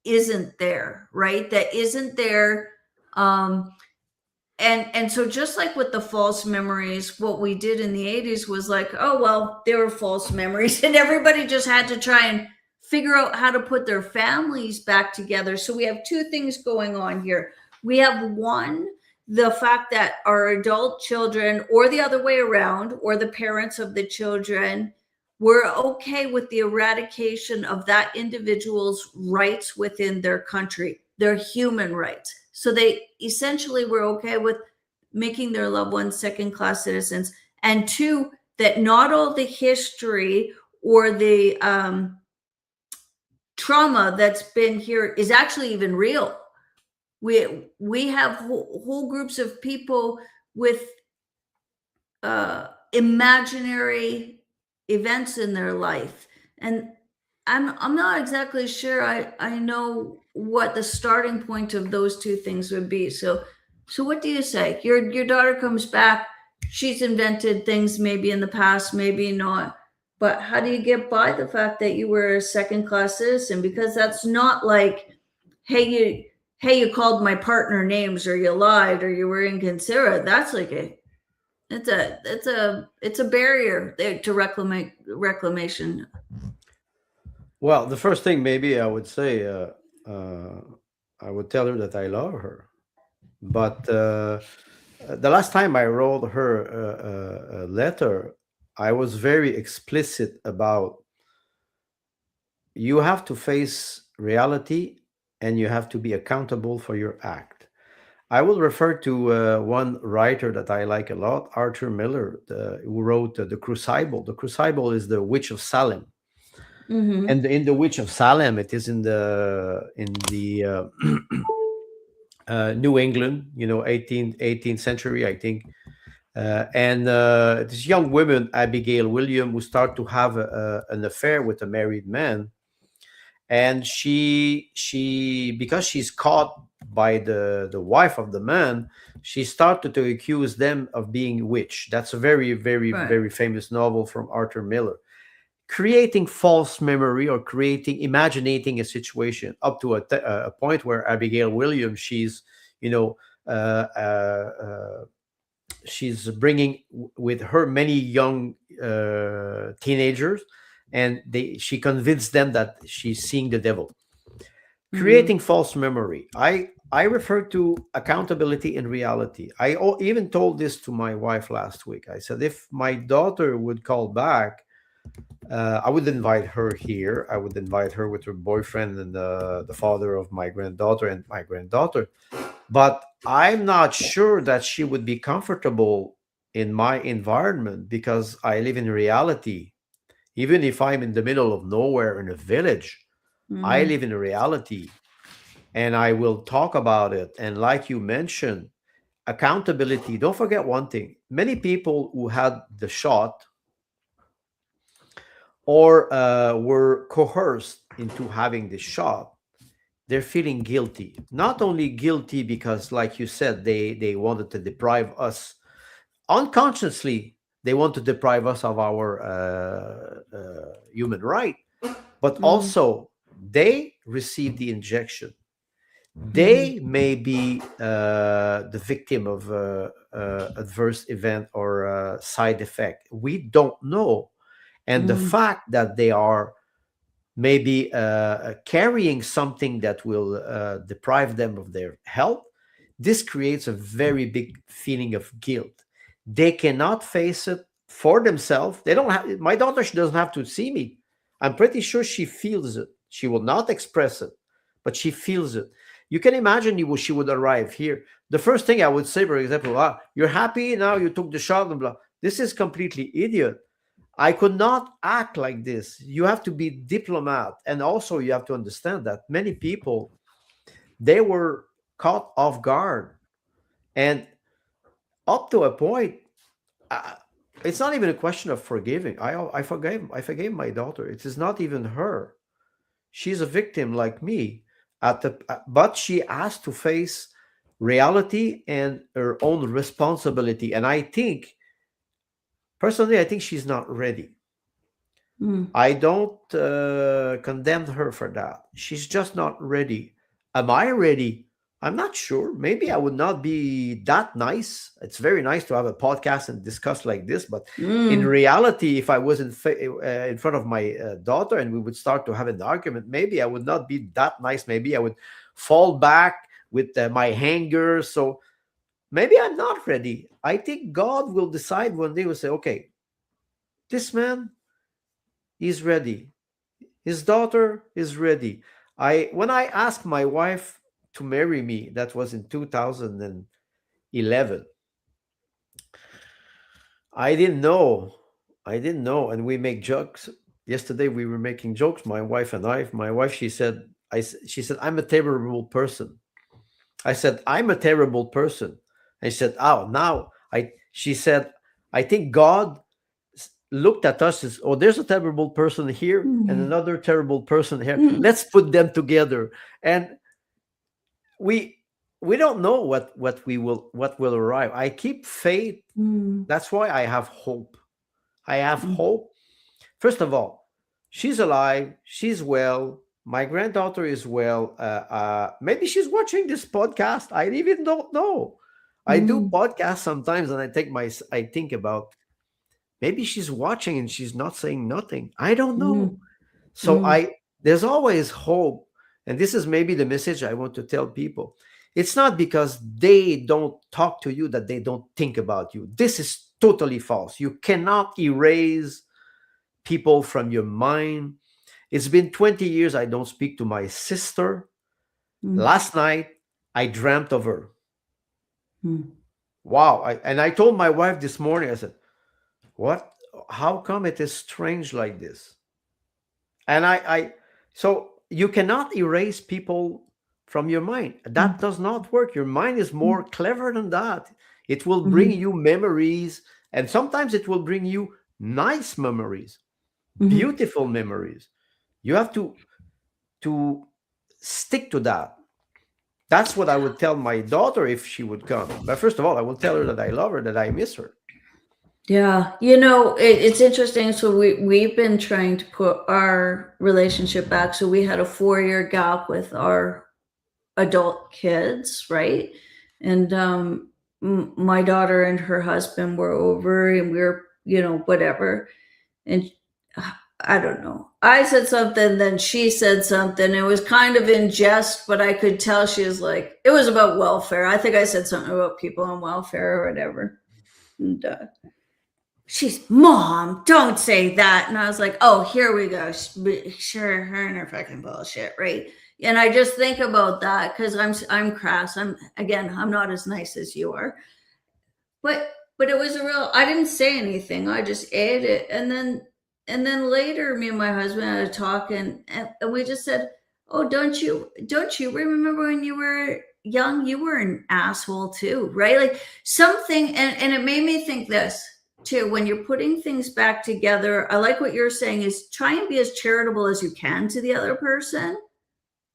isn't there, right? That isn't there. Um, and so just like with the false memories, what we did in the 80s was like, oh, well, they were false memories. And everybody just had to try and figure out how to put their families back together. So we have two things going on here. We have one, the fact that our adult children, or the other way around, or the parents of the children, were okay with the eradication of that individual's rights within their country, their human rights. So they essentially were okay with making their loved ones second class citizens. And two, that not all the history or the trauma that's been here is actually even real. We have whole groups of people with imaginary events in their life, and I'm not exactly sure I know what the starting point of those two things would be. So what do you say? Your daughter comes back, she's invented things maybe in the past, maybe not, but how do you get by the fact that you were a second class citizen? Because that's not like, hey you called my partner names, or you lied, or you were inconsiderate. That's like it's a barrier there to reclamation. Well, the first thing maybe I would say, uh, I would tell her that I love her. But the last time I wrote her a letter, I was very explicit about you have to face reality and you have to be accountable for your act. I will refer to one writer that I like a lot, Arthur Miller, who wrote The Crucible. The Crucible is the Witch of Salem, Mm-hmm. and in the Witch of Salem, it is in the New England, 18th century, I think. And this young woman, Abigail William, who start to have an affair with a married man, and she because she's caught by the wife of the man, she started to accuse them of being witch. That's a very, very, Right. very famous novel from Arthur Miller, creating false memory or creating imaginating a situation up to a point where Abigail Williams, she's you know she's bringing with her many young teenagers, and she convinced them that she's seeing the devil, Mm-hmm. creating false memory. I refer to accountability in reality. Even told this to my wife last week. I said, if my daughter would call back, I would invite her here. I would invite her with her boyfriend and the father of my granddaughter and my granddaughter. But I'm not sure that she would be comfortable in my environment because I live in reality. Even if I'm in the middle of nowhere in a village, I Mm-hmm. live in reality and I will talk about it. And like you mentioned, accountability. Don't forget one thing: many people who had the shot or were coerced into having this shot, they're feeling guilty. Not only guilty because, like you said, they wanted to deprive us unconsciously. they want to deprive us of our human right, but Mm, also they receive the injection. mhm, They may be the victim of adverse event or side effect. We don't know. And the mm, fact that they are maybe carrying something that will deprive them of their health, this creates a very big feeling of guilt. They cannot face it for themselves. They don't have, my daughter, she doesn't have to see me. I'm pretty sure she feels it. She will not express it, but she feels it. You can imagine she would arrive here. The first thing I would say, for example, you're happy now you took the shot and blah. This is completely idiot. I could not act like this. You have to be diplomat. And also you have to understand that many people, they were caught off guard. And up to a point, uh, it's not even a question of forgiving. I forgave my daughter. It is not even her. She's a victim like me. But she has to face reality and her own responsibility. And personally, I think she's not ready. mm, I don't condemn her for that. She's just not ready. Am I ready? I'm not sure. Maybe I would not be that nice. It's very nice to have a podcast and discuss like this, but in mm, reality, if I was in front of my daughter and we would start to have an argument, maybe I would not be that nice. Maybe I would fall back with my anger. So maybe I'm not ready. I think God will decide one day. Will say, okay, this man is ready. His daughter is ready. I When I asked my wife to marry me, that was in 2011. I didn't know. I didn't know, and we make jokes. Yesterday we were making jokes, my wife and I. My wife, she said, I'm a terrible person. I said, I'm a terrible person. I said, oh, now I. She said, I think God looked at us as, oh, there's a terrible person here and mm, another terrible person here. mm, Let's put them together. And we we don't know what will arrive. I keep faith. mm, That's why I have hope. I have mm, hope. First of all, she's alive. She's well. My granddaughter is well. Maybe she's watching this podcast. I even don't know. I do mm, podcasts sometimes, and I think about, maybe she's watching and she's not saying nothing. I don't know. mm, So mm, there's always hope. And this is maybe the message I want to tell people. It's not because they don't talk to you that they don't think about you. This is totally false. You cannot erase people from your mind. It's been 20 years I don't speak to my sister. mm, Last night I dreamt of her. mm, Wow. And I told my wife this morning, I said, what? How come it is strange like this? And so you cannot erase people from your mind. That mm, does not work. Your mind is more mm, clever than that. It will bring mhm, you memories, and sometimes it will bring you nice memories, mhm. beautiful memories. You have to stick to that. That's what I would tell my daughter if she would come. But first of all, I will tell her that I love her, that I miss her. Yeah, it's interesting. So we've been trying to put our relationship back. So we had a 4-year gap with our adult kids, right? And my daughter and her husband were over, and we were, whatever. And I don't know. I said something, then she said something. It was kind of in jest, but I could tell she was like, it was about welfare. I think I said something about people on welfare or whatever. And she's, Mom, don't say that. And I was like, oh, here we go. Sure, her and her fucking bullshit, right? And I just think about that because I'm crass. I'm not as nice as you are. But it was a real, I didn't say anything. I just ate it. And then later me and my husband had a talk, and we just said, oh, don't you remember when you were young, you were an asshole too, right? Like something, and it made me think this too, when you're putting things back together. I like what you're saying is try and be as charitable as you can to the other person,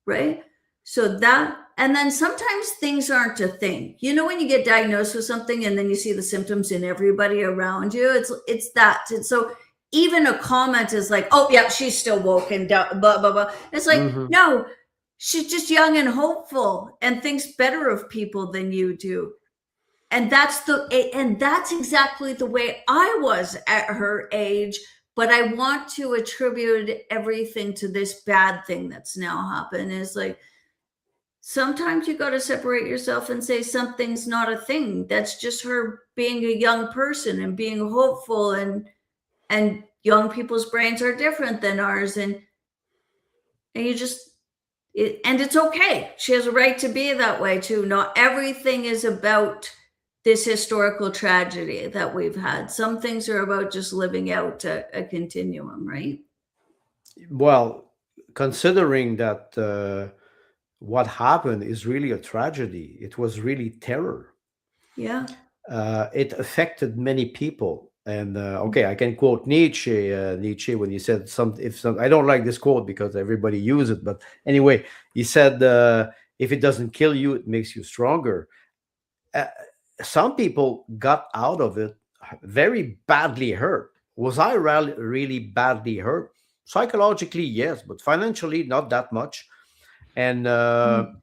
right? So that, And then sometimes things aren't a thing. You know, when you get diagnosed with something and then you see the symptoms in everybody around you, it's that. And so even a comment is like, oh, yeah, she's still woke and blah, blah, blah. It's like, Hmm. no, she's just young and hopeful and thinks better of people than you do. And that's exactly the way I was at her age. But I want to attribute everything to this bad thing that's now happened. Is like, sometimes you got to separate yourself and say something's not a thing. That's just her being a young person and being hopeful, and young people's brains are different than ours, and you just and it's okay. She has a right to be that way too. Not everything is about this historical tragedy that we've had. Some things are about just living out a continuum, right? Well, considering that what happened is really a tragedy, it was really terror. Yeah. It affected many people. And okay, I can quote Nietzsche when he said some. If some, I don't like this quote because everybody use it, but anyway, he said, "If it doesn't kill you, it makes you stronger." Uh, some people got out of it very badly hurt. Was I really badly hurt? Psychologically, yes, but financially, not that much. And Mm.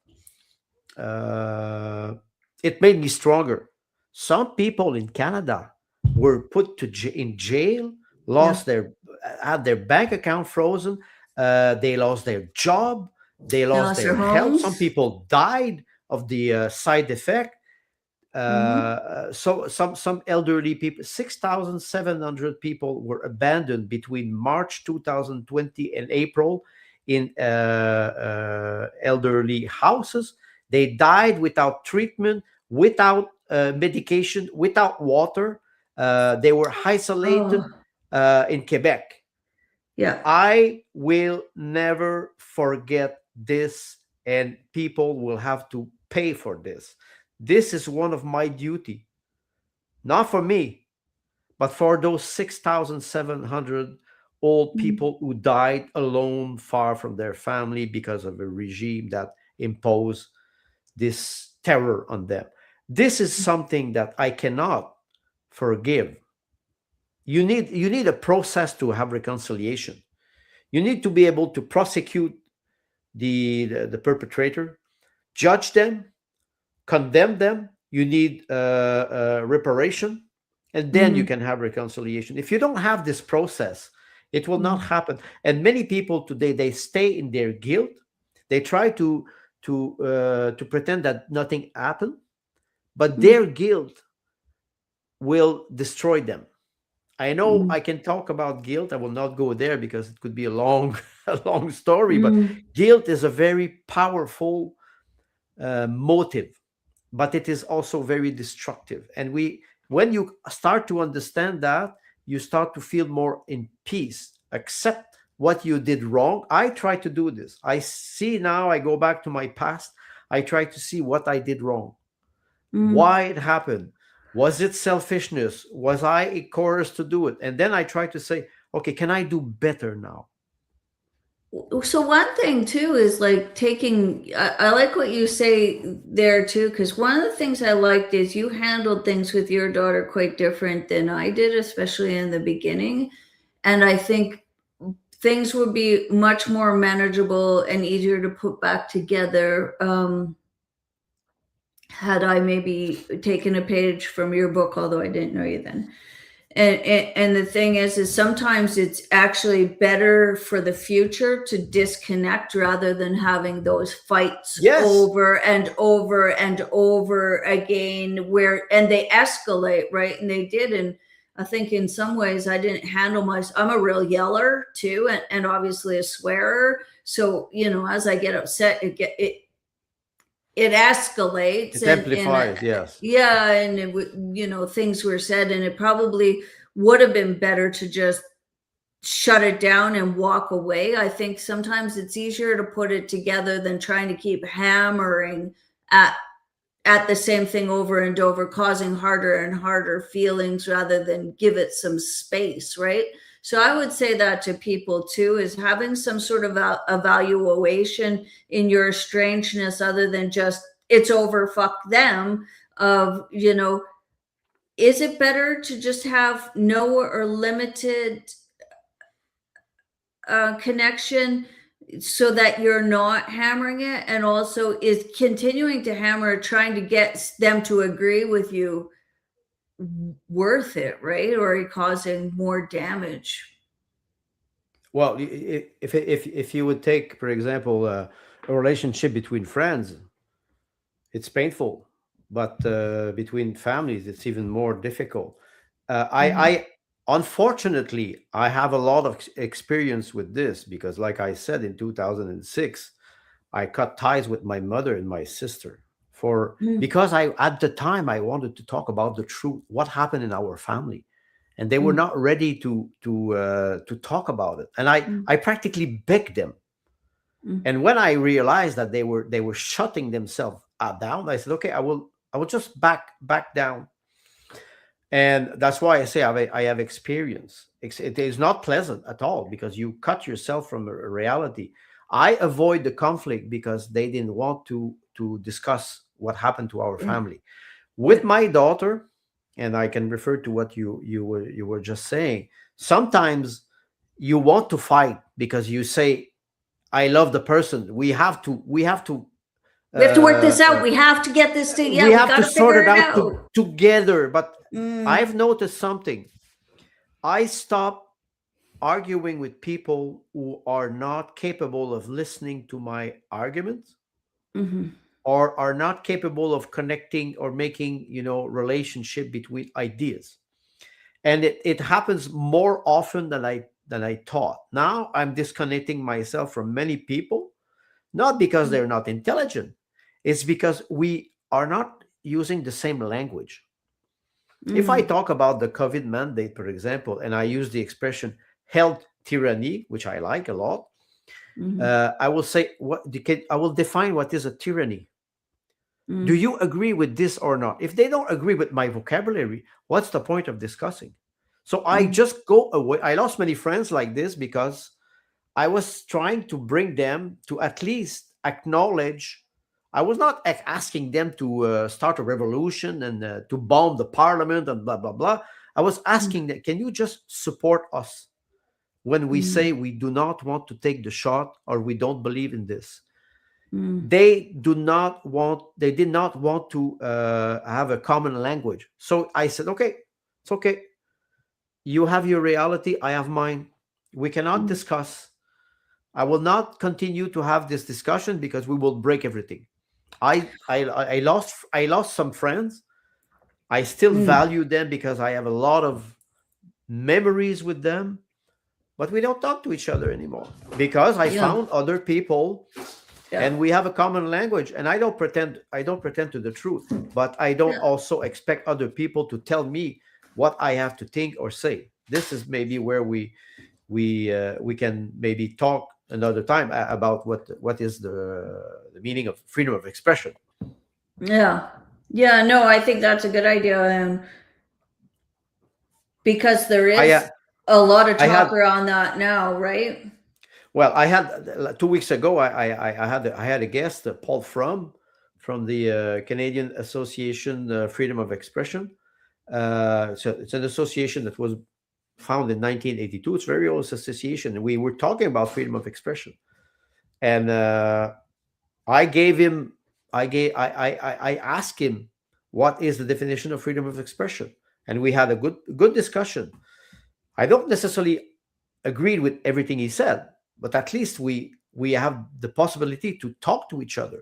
uh, it made me stronger. Some people in Canada were put to in jail, Yeah. lost their had their bank account frozen, they lost their job, they They lost lost their their health. Some homes. people died of the side effect. Mm-hmm. So some elderly people, 6,700 people were abandoned between March 2020 and April in elderly houses. They died without treatment, without medication, without water. They were isolated Oh, in Quebec. yeah. I will never forget this, and people will have to pay for this. This is one of my duty, not for me, but for those 6,700 old Mm. people who died alone, far from their family, because of a regime that imposed this terror on them. This is something that I cannot forgive. You need a process to have reconciliation. You need to be able to prosecute the perpetrator, judge them, condemn them. You need reparation, and then you Mm. can have reconciliation. If you don't have this process, it will not Mm. happen. And many people today, they stay in their guilt. They try to pretend that nothing happened, but their Mm. guilt will destroy them. I know Mm. I can talk about guilt. I will not go there because it could be a long, a long story. But Mm. guilt is a very powerful motive, but it is also very destructive. And when you start to understand that, you start to feel more in peace. Accept what you did wrong. I try to do this. I see now. I go back to my past. I try to see what I did wrong, Mm. why it happened. Was it selfishness? Was I coerced to do it? And then I try to say, okay, can I do better now? So one thing too is like taking. I like what you say there too, because one of the things I liked is you handled things with your daughter quite different than I did, especially in the beginning. And I think things would be much more manageable and easier to put back together, had I maybe taken a page from your book, although I didn't know you then. And the thing is sometimes it's actually better for the future to disconnect rather than having those fights Yes, over and over and over again, where and they escalate, right? And they did. And I think in some ways I didn't handle my. I'm a real yeller too, and obviously a swearer. So as I get upset, it escalates, it amplifies. Yes. yeah, and things were said, and it probably would have been better to just shut it down and walk away. I think sometimes it's easier to put it together than trying to keep hammering at the same thing over and over, causing harder and harder feelings rather than give it some space, right? So I would say that to people too, is having some sort of evaluation in your strangeness other than just it's over, fuck them. Of, is it better to just have no or limited connection so that you're not hammering it, and also is continuing to hammer, trying to get them to agree with you, worth it, right? Or are you causing more damage? Well, if you would take, for example, a relationship between friends, it's painful, but between families, it's even more difficult. Mm-hmm. I unfortunately I have a lot of experience with this because, like I said, in 2006, I cut ties with my mother and my sister for because I at the time I wanted to talk about the truth, what happened in our family, and they were Mm-hmm. not ready to talk about it, and I practically begged them. Mm-hmm. And when I realized that they were shutting themselves down, I said, okay, I will just back down. And that's why I say I have experience. It is not pleasant at all because you cut yourself from a reality. I avoid the conflict because they didn't want to discuss what happened to our Yeah. family. Yeah. With my daughter, and I can refer to what you were just saying. Sometimes you want to fight because you say, I love the person. We have to We have to work uh, this out. We have to get this to, we yeah, we have got to to sort figure it it out out. together. But Mm. I've noticed something. I stop arguing with people who are not capable of listening to my arguments Mm-hmm. or are not capable of connecting or making relationship between ideas. And it happens more often than I thought. Now I'm disconnecting myself from many people, not because they're not intelligent. It's because we are not using the same language. If I Mm-hmm. talk about the COVID mandate, for example, and I use the expression health tyranny, which I like a lot, Mm-hmm. I will say I will define what is a tyranny. Do Mm-hmm. you agree with this or not? If they don't agree with my vocabulary, what's the point of discussing? So I Mm-hmm. just go away. I lost many friends like this because I was trying to bring them to at least acknowledge. I was not asking them to start a revolution and to bomb the parliament and blah, blah, blah. I was asking them, can you just support us when we Mm-hmm. say we do not want to take the shot or we don't believe in this? Mm-hmm. They did not want to have a common language. So I said, okay, it's okay. You have your reality, I have mine. We cannot discuss. I will not continue to have this discussion because we will break everything. I lost some friends. I still Mm-hmm. value them because I have a lot of memories with them, but we don't talk to each other anymore because I Yeah. found other people Yeah. and we have a common language. And I don't pretend to the truth, but I don't Yeah. also expect other people to tell me what I have to think or say. This is maybe where we can maybe talk another time about what is the meaning of freedom of expression. Yeah. Yeah. No, I think that's a good idea. And because there I is a lot of I talk had around that now, right? well, I had 2 weeks ago. I had a guest, Paul from the Canadian Association Freedom of Expression. So it's an association that was founded in 1982. It's a very old association, and we were talking about freedom of expression. And I gave him, I asked him, what is the definition of freedom of expression, and we had a good discussion. I don't necessarily agreed with everything he said, but at least we have the possibility to talk to each other,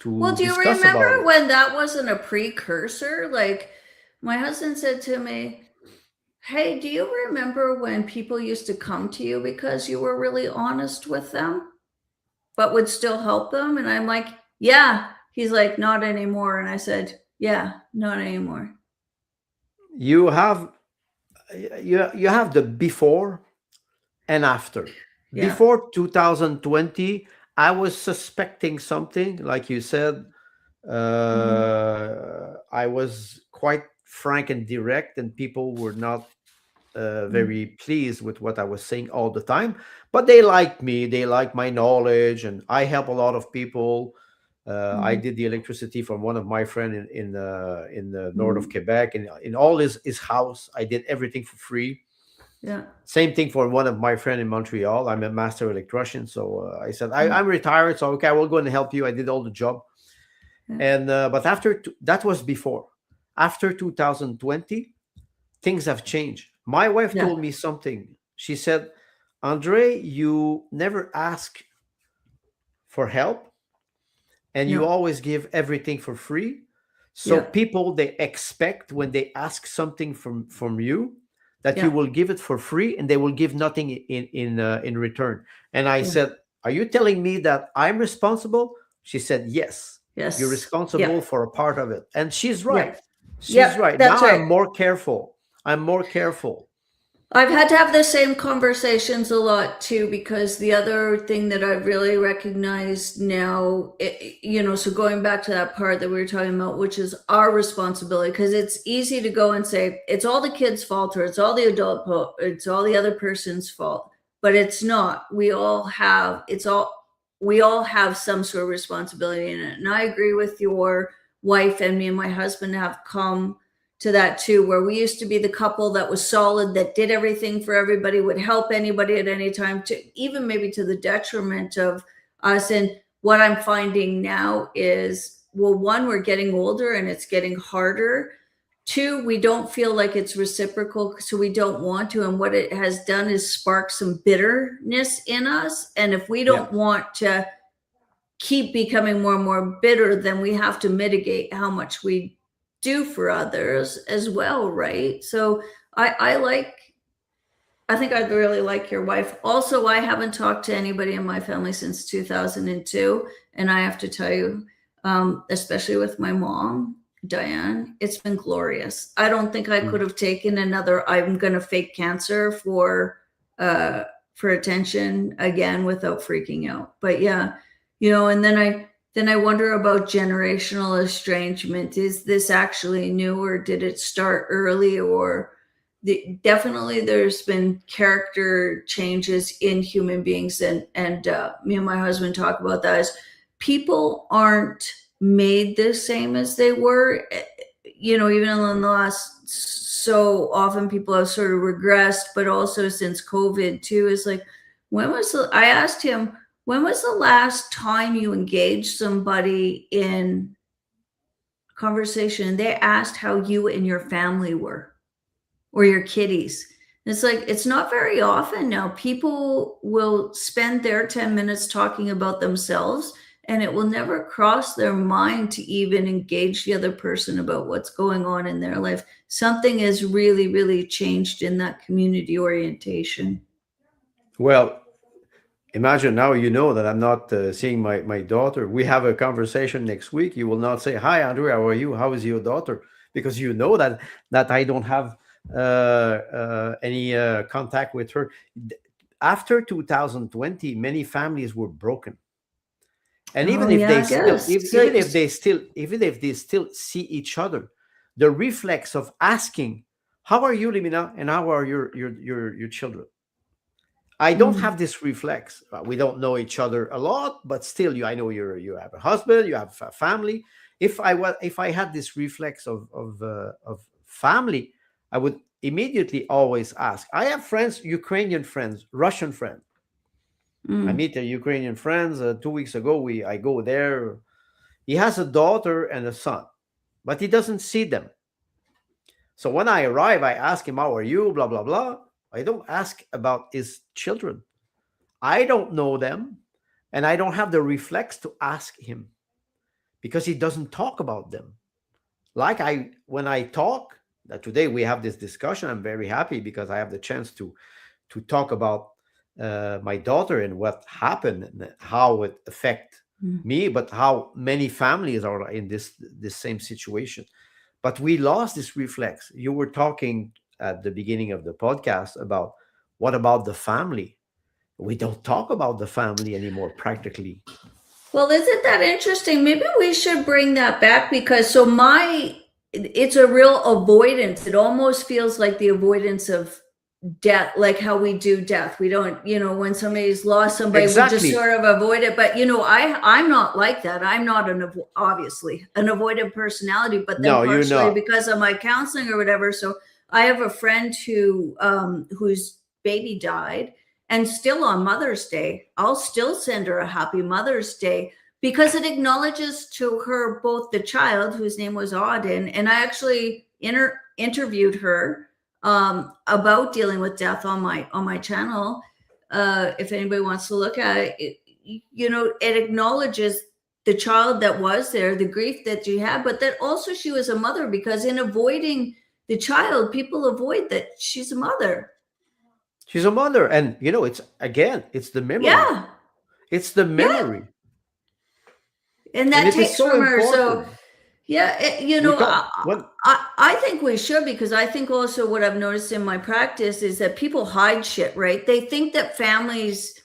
Well, to do you discuss remember about it. when that wasn't a precursor? Like, my husband said to me, hey, do you remember when people used to come to you because you were really honest with them, but would still help them? And I'm like, yeah. He's like, not anymore. And I said, yeah, not anymore. You have you have the before and after. Yeah. Before 2020, I was suspecting something, like you said. Mm-hmm. I was quite frank and direct, and people were not very pleased with what I was saying all the time. But they liked me. They liked my knowledge, and I help a lot of people. I Mm, did the electricity from one of my friend in the north of mm, Quebec, in all his house. I did everything for free. yeah, Same thing for one of my friend in Montreal. I'm a master electrician, so I said mm, I'm retired, so okay, I will go and help you. I did all the job, yeah, and but that was before. After 2020, things have changed. My wife yeah, told me something. She said, "Andre, you never ask for help, and you yeah, always give everything for free. So yeah, people, they expect when they ask something from you that you yeah, will give it for free, and they will give nothing in return." And I yeah. said, "Are you telling me that I'm responsible?" She said, "Yes, you're Yes. responsible Yep. for a part of it." And she's right. Yep. She's Yep. right. That's Now right. I'm more careful. I'm more careful. I've had to have the same conversations a lot too, because the other thing that I've really recognized now, so going back to that part that we were talking about, which is our responsibility, because it's easy to go and say it's all the kid's fault or it's all the it's all the other person's fault, but it's not. We all have some sort of responsibility in it. And I agree with your wife, and me and my husband have come to that too, where we used to be the couple that was solid, that did everything for everybody, would help anybody at any time, to even maybe to the detriment of us. And what I'm finding now is, well, one, we're getting older and it's getting harder. Two, we don't feel like it's reciprocal, so we don't want to. And what it has done is spark some bitterness in us. And if we Yeah. don't want to keep becoming more and more bitter, then we have to mitigate how much we do for others as well, right? So I like, I think I'd really like your wife. Also, I haven't talked to anybody in my family since 2002, and I have to tell you, especially with my mom, Diane, it's been glorious. I don't think I could Mm. have taken another "I'm gonna fake cancer" uh for attention again without freaking out. But yeah, and then I wonder about generational estrangement. Is this actually new, or did it start early? Or definitely there's been character changes in human beings, and me and my husband talk about that, is people aren't made the same as they were. Even in the last, so often people have sort of regressed, but also since COVID too, is like, I asked him, when was the last time you engaged somebody in conversation and they asked how you and your family were, or your kitties? It's like, it's not very often now. People will spend their 10 minutes talking about themselves, and it will never cross their mind to even engage the other person about what's going on in their life. Something has really, really changed in that community orientation. Well, imagine now you know that I'm not seeing my daughter. We have a conversation next week. You will not say, "Hi, Andrew, how are you? How is your daughter?" Because you know that I don't have any contact with her. After 2020, many families were broken, and Oh yeah, I guess. So, even if they still see each other, the reflex of asking, "How are you, Limina, and how are your children?" I don't mm, have this reflex. We don't know each other a lot, but still, I know you have a husband, you have a family. If I had this reflex of family, I would immediately always ask. I have friends, Ukrainian friends, Russian friends. I mm, meet a Ukrainian friends. 2 weeks ago, I go there. He has a daughter and a son, but he doesn't see them. So when I arrive, I ask him, "How are you?" Blah blah blah. I don't ask about his children. I don't know them, and I don't have the reflex to ask him because he doesn't talk about them. Like when I talk, that today we have this discussion, I'm very happy because I have the chance to talk about my daughter and what happened and how it affect mm. me, but how many families are in this same situation. But we lost this reflex. You were talking at the beginning of the podcast about what about the family? We don't talk about the family anymore practically. Well, isn't that interesting? Maybe we should bring that back, because it's a real avoidance. It almost feels like the avoidance of death, like how we do death. We don't, when somebody's lost somebody, we just Exactly. sort of avoid it. But I'm not like that. I'm not obviously an avoidant personality, but then No, you're partially not. because of my counseling or whatever. So I have a friend whose baby died, and still on Mother's Day, I'll still send her a happy Mother's Day, because it acknowledges to her both the child, whose name was Auden, and I actually interviewed her about dealing with death on my channel. If anybody wants to look at it, it acknowledges the child that was there, the grief that she had, but that also she was a mother, because in avoiding the child, people avoid that she's a mother. She's a mother, and it's again, it's the memory. Yeah, It's the yeah, memory, and and that it is takes so from her. So important. yeah, We talk what I think we should, because I think also what I've noticed in my practice is that people hide shit, right? They think that families,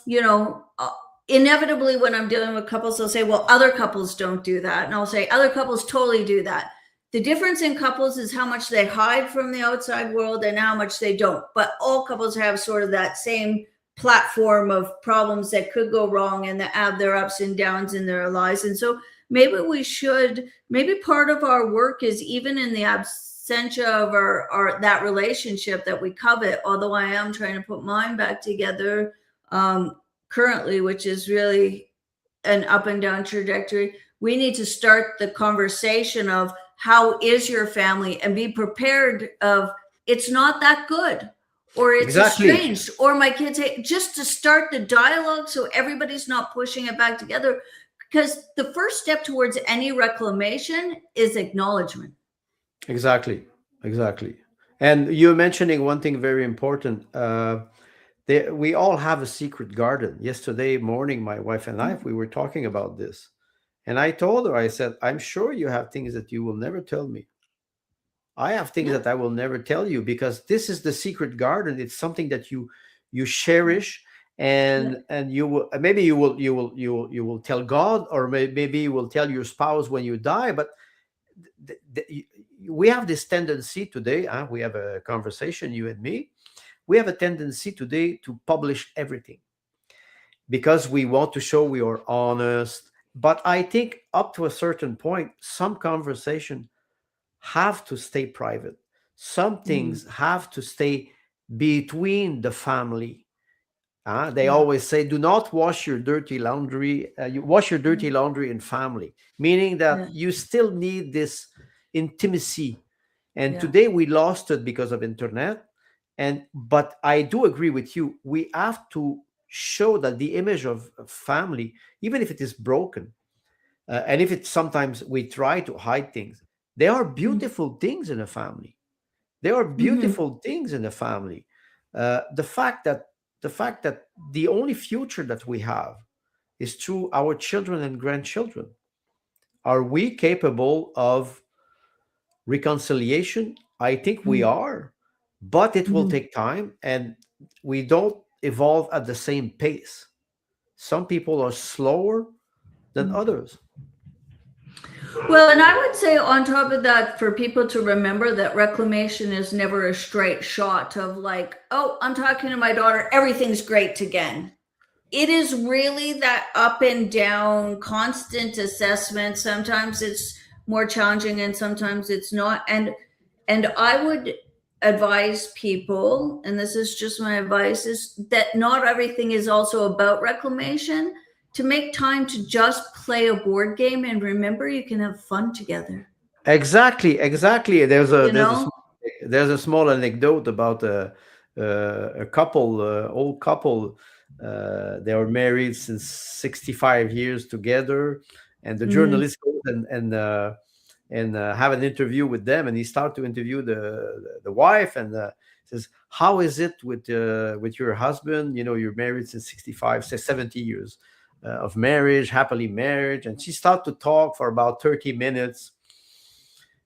you know, uh, inevitably when I'm dealing with couples, they'll say, well, other couples don't do that. And I'll say, other couples totally do that. The difference in couples is how much they hide from the outside world and how much they don't. But all couples have sort of that same platform of problems that could go wrong and that have their ups and downs in their lives. And so maybe part of our work is, even in the absentia of our that relationship that we covet, although I am trying to put mine back together currently, which is really an up and down trajectory. We need to start the conversation of how is your family, and be prepared of, it's not that good, or it's exactly, estranged, or my kids hate, just to start the dialogue so everybody's not pushing it back together. Because the first step towards any reclamation is acknowledgement. exactly, exactly. And you're mentioning one thing very important. We all have a secret garden. Yesterday morning, my wife and I, we were talking about this, and I told her, I said, "I'm sure you have things that you will never tell me. I have things Yeah. that I will never tell you, because this is the secret garden. It's something that you Yeah. cherish, Yeah. and you will, maybe you will tell God, or maybe you will tell your spouse when you die. But we have this tendency today. We have a conversation, you and me. We have a tendency today to publish everything, because we want to show we are honest. But I think up to a certain point, some conversation have to stay private. Some Mm. things have to stay between the family. They Yeah. always say, "Do not wash your dirty laundry. You wash your dirty laundry in family," meaning that Yeah. you still need this intimacy. And Yeah. today we lost it because of internet. And but I do agree with you. We have to show that the image of family, even if it is broken, and if it's sometimes we try to hide things, there are Mm. beautiful things in a family. There are Mm-hmm. beautiful things in a family. The fact that the only future that we have is through our children and grandchildren. Are we capable of reconciliation? I think we are, but it will Mm-hmm. take time, and we don't evolve at the same pace. Some people are slower than others. Well, and I would say on top of that, for people to remember that reclamation is never a straight shot of like, oh, I'm talking to my daughter, everything's great again. It is really that up and down, constant assessment. Sometimes it's more challenging and sometimes it's not. And I would advise people, and this is just my advice, is that not everything is also about reclamation. To make time to just play a board game, and remember you can have fun together. Exactly, exactly. You know? There's a small anecdote about a couple, old couple. They were married since 65 years together, and the Mm-hmm. journalist goes and have an interview with them, and he started to interview the wife, and says, "How is it with your husband? You're married since 65, say 70 years of marriage, happily married." And she started to talk for about 30 minutes.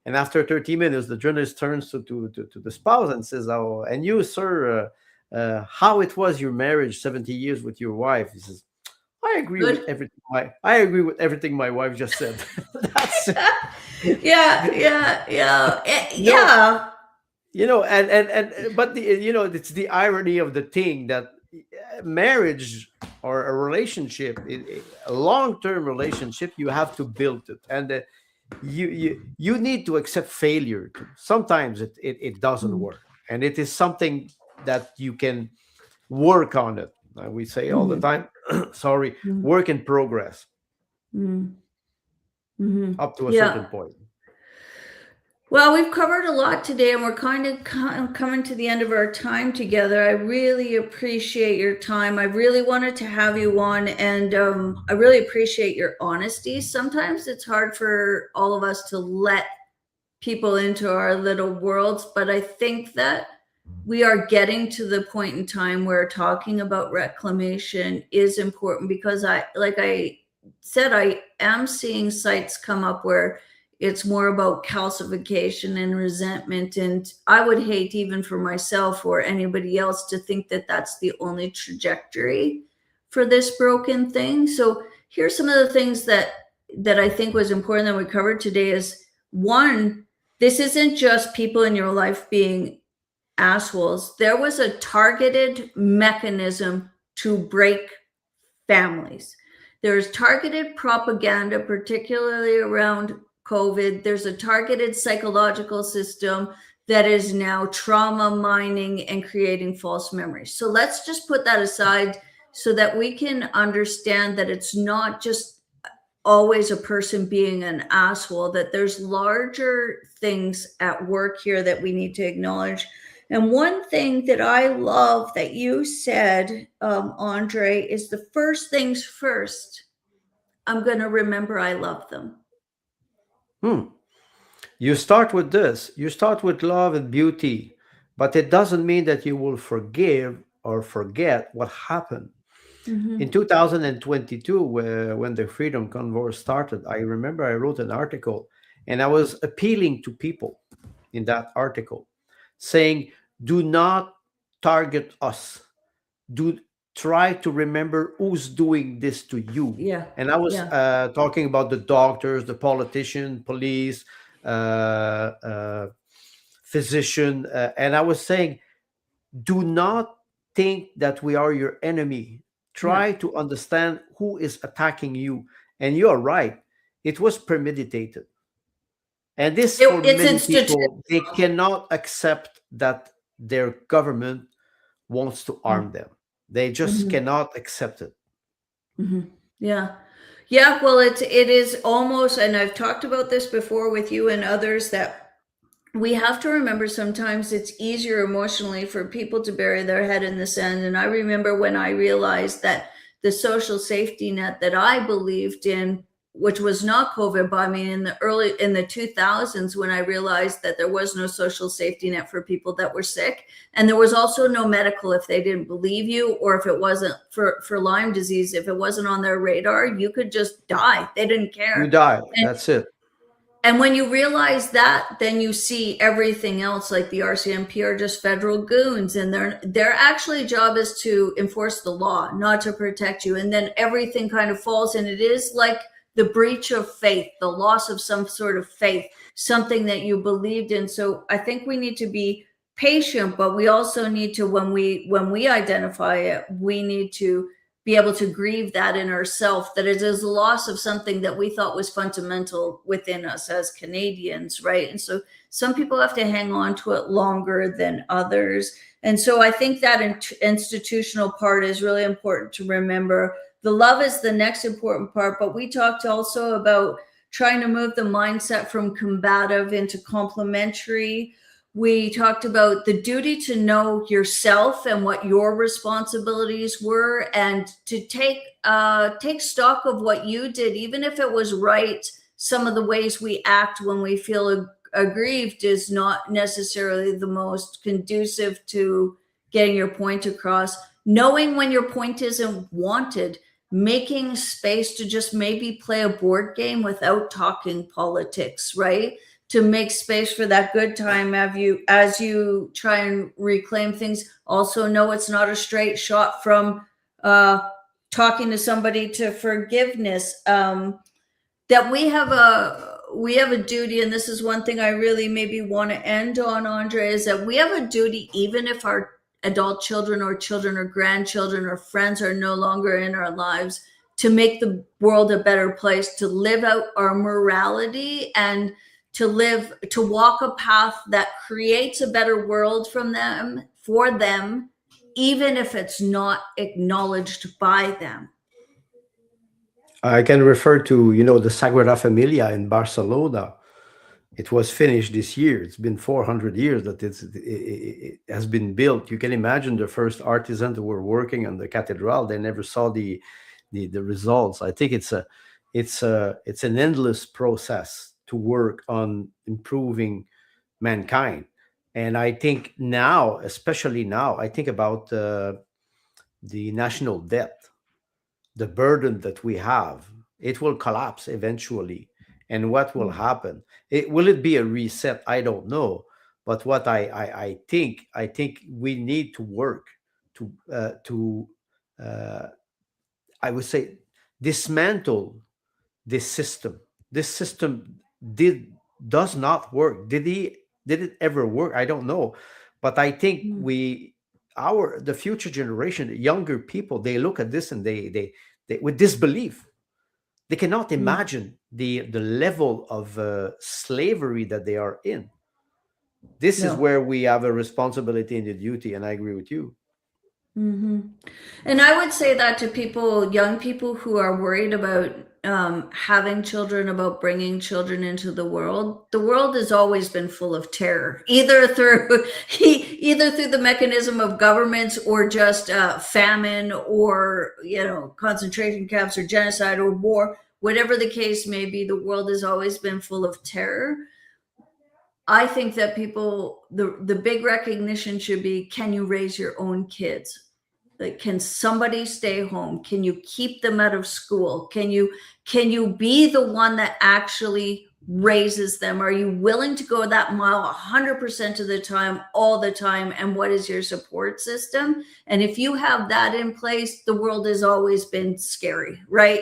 And after 30 minutes, the journalist turns to the spouse and says, "Oh, and you, sir, how it was your marriage 70 years with your wife?" He says, Good. I agree with everything my wife just said." That's it. Yeah, yeah, yeah, No, yeah. But it's the irony of the thing that marriage or a relationship, a long-term relationship, you have to build it, and you need to accept failure too. Sometimes it doesn't Mm, work, and it is something that you can work on it. We say all the mhm, time, sorry, mm, work in progress mm, mhm. up to a certain Yeah. point. Well, we've covered a lot today, and we're kind of coming to the end of our time together. I really appreciate your time. I really wanted to have you on, and I really appreciate your honesty. Sometimes it's hard for all of us to let people into our little worlds, but I think that we are getting to the point in time where talking about reclamation is important, because like I said, I am seeing sites come up where it's more about calcification and resentment, and I would hate, even for myself or anybody else, to think that that's the only trajectory for this broken thing. So here's some of the things that I think was important that we covered today. Is one, this isn't just people in your life being assholes. There was a targeted mechanism to break families. There's targeted propaganda, particularly around COVID. There's a targeted psychological system that is now trauma mining and creating false memories. So let's just put that aside so that we can understand that it's not just always a person being an asshole, that there's larger things at work here that we need to acknowledge. And one thing that I love that you said, Andre, is the first things first. I'm going to remember I love them. Hmm. You start with this. You start with love and beauty, but it doesn't mean that you will forgive or forget what happened. In Mm-hmm. 2022, when the Freedom Convoy started, I remember I wrote an article, and I was appealing to people in that article, saying, do not target us. Do try to remember who's doing this to you. Yeah. And I was Yeah. talking about the doctors, the politician, police, uh, physician, and I was saying, do not think that we are your enemy. Yeah. Try to understand who is attacking you. And you are right, it was premeditated. And this, for It's many institutional. people, they cannot accept that their government wants to arm them. They just Mm-hmm. cannot accept it. Mm-hmm. Yeah. Yeah. Well, it is almost, and I've talked about this before with you and others, that we have to remember sometimes it's easier emotionally for people to bury their head in the sand. And I remember when I realized that the social safety net that I believed in, which was not COVID, but I mean in the 2000s, when I realized that there was no social safety net for people that were sick, and there was also no medical if they didn't believe you, or if it wasn't for Lyme disease, if it wasn't on their radar, you could just die. They didn't You care. die. That's it. And when you realize that, then you see everything else, like the RCMP are just federal goons, and their actually job is to enforce the law, not to protect you. And then everything kind of falls, and it is like the breach of faith, the loss of some sort of faith, something that you believed in. So I think we need to be patient, but we also need to, when we identify it, we need to be able to grieve that in ourselves, that it is a loss of something that we thought was fundamental within us as Canadians, right? And so some people have to hang on to it longer than others. And so I think that institutional part is really important to remember. The love is the next important part, but we talked also about trying to move the mindset from combative into complementary. We talked about the duty to know yourself and what your responsibilities were, and to take stock of what you did, even if it was right. Some of the ways we act when we feel aggrieved is not necessarily the most conducive to getting your point across. Knowing when your point isn't wanted, making space to just maybe play a board game without talking politics, right? To make space for that good time, as you try and reclaim things. Also know it's not a straight shot from uh, talking to somebody to forgiveness. That we have we have a duty, and this is one thing I really maybe want to end on, Andre, is that we have a duty, even if our adult children or grandchildren or friends are no longer in our lives, to make the world a better place, to live out our morality and to walk a path that creates a better world from them for them, even if it's not acknowledged by them. I can refer to, the Sagrada Familia in Barcelona. It was finished this year. It's been 400 years that it has been built. You can imagine the first artisans who were working on the cathedral. They never saw the results. I think it's an endless process to work on improving mankind. And I think now, especially now, I think about the national debt, the burden that we have. It will collapse eventually. And what will happen? Will it be a reset? I don't know. But what I think we need to work to uh, I would say dismantle this system. This system did does not work. Did it ever work? I don't know. But I think Mm. the future generation, younger people, they look at this and they with disbelief. They cannot Mm. imagine the level of slavery that they are in. This is No. where we have a responsibility and a duty, and I agree with you. Hmm. And I would say that to people, young people who are worried about having children, about bringing children into the world. The world has always been full of terror, either through either through the mechanism of governments or just famine or concentration camps or genocide or war. Whatever the case may be, the world has always been full of terror. I think that people, the big recognition should be: can you raise your own kids? Like, can somebody stay home? Can you keep them out of school? Can you be the one that actually raises them? Are you willing to go that mile 100% of the time, all the time? And what is your support system? And if you have that in place, the world has always been scary, right?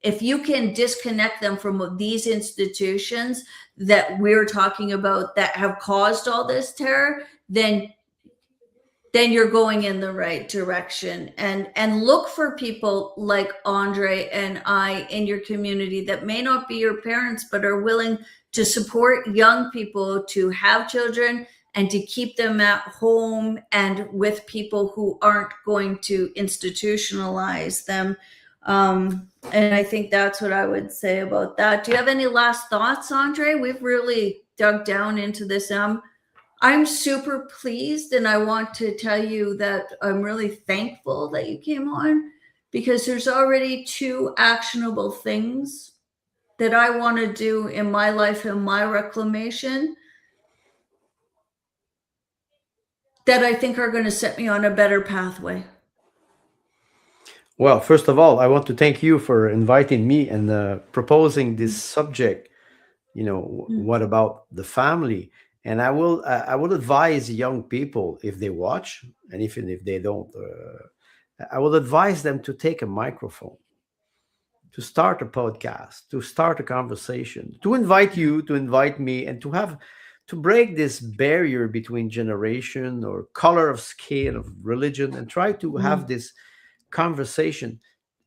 If you can disconnect them from these institutions that we're talking about that have caused all this terror, then you're going in the right direction. And look for people like Andre and I in your community that may not be your parents but are willing to support young people to have children and to keep them at home and with people who aren't going to institutionalize them. And I think that's what I would say about that. Do you have any last thoughts, Andre? We've really dug down into this. I'm super pleased, and I want to tell you that I'm really thankful that you came on, because there's already two actionable things that I want to do in my life and my reclamation that I think are going to set me on a better pathway. Well, first of all, I want to thank you for inviting me and proposing this subject. Mm. What about the family? And I will advise young people, if they watch, and even if they don't, I will advise them to take a microphone, to start a podcast, to start a conversation, to invite Yeah. you, to invite me, and to break this barrier between generation or color of skin, of religion, and try to have Mm. this conversation.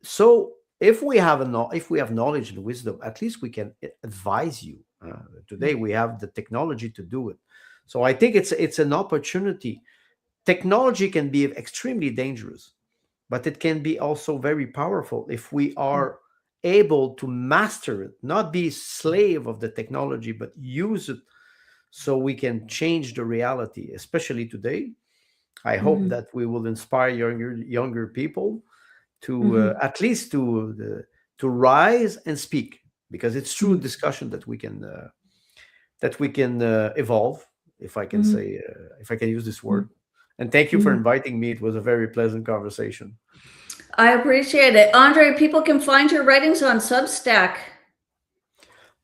So if we have knowledge and wisdom, at least we can advise you. Today we have the technology to do it. So I think it's an opportunity. Technology can be extremely dangerous, but it can be also very powerful if we Mm. are able to master it, not be slave of the technology, but use it so we can change the reality, especially today. I hope Mhm. that we will inspire younger people to Mhm. at least to rise and speak, because it's through Mhm. discussion that we can evolve, if I can Mhm. say, if I can use this Mhm. word. And thank you for Mhm. inviting me. It was a very pleasant conversation. I appreciate it. Andre, people can find your writings on Substack.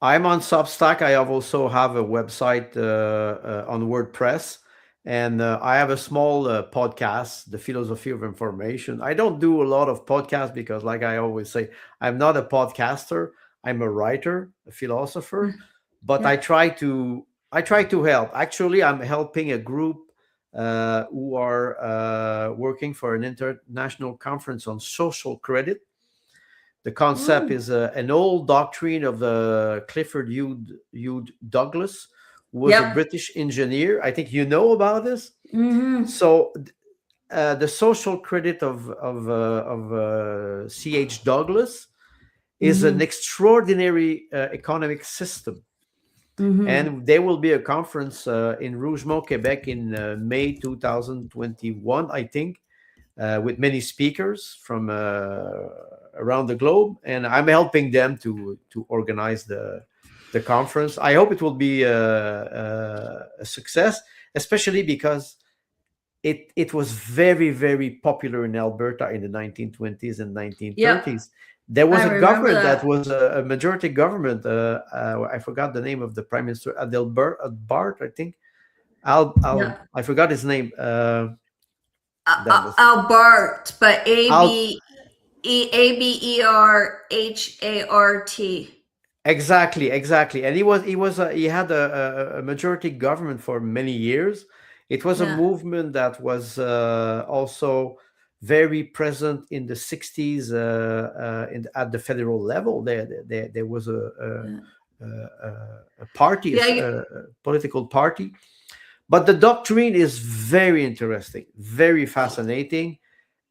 I'm on Substack. I also have a website on WordPress, and I have a small podcast, The Philosophy of Information. I don't do a lot of podcasts because, like I always say, I'm not a podcaster. I'm a writer, a philosopher, but Yeah. I try to help. Actually, I'm helping a group who are working for an international conference on social credit. The concept Oh. is an old doctrine of the Clifford Hugh Douglas, who was a Yep. British engineer. I think you know about this. Mm-hmm. So the social credit of C.H. Douglas is an Mm-hmm. extraordinary economic system. Mm-hmm. And there will be a conference in Rougemont, Quebec in May 2021, I think, with many speakers from around the globe. And I'm helping them to organize the conference. I hope it will be a success, especially because it was very, very popular in Alberta in the 1920s and Yep. 1930s. There I was a remember government that that. was a majority government. I forgot the name of the prime minister, Adelbert Bart, I think. Yep. I forgot his name. That was Albert, but Al. Aberhart. Exactly, exactly. And he had a majority government for many years. It was a Yeah. movement that was also very present in the 60s at the federal level. There was Yeah. a party, Yeah. a political party. But the doctrine is very interesting, very fascinating.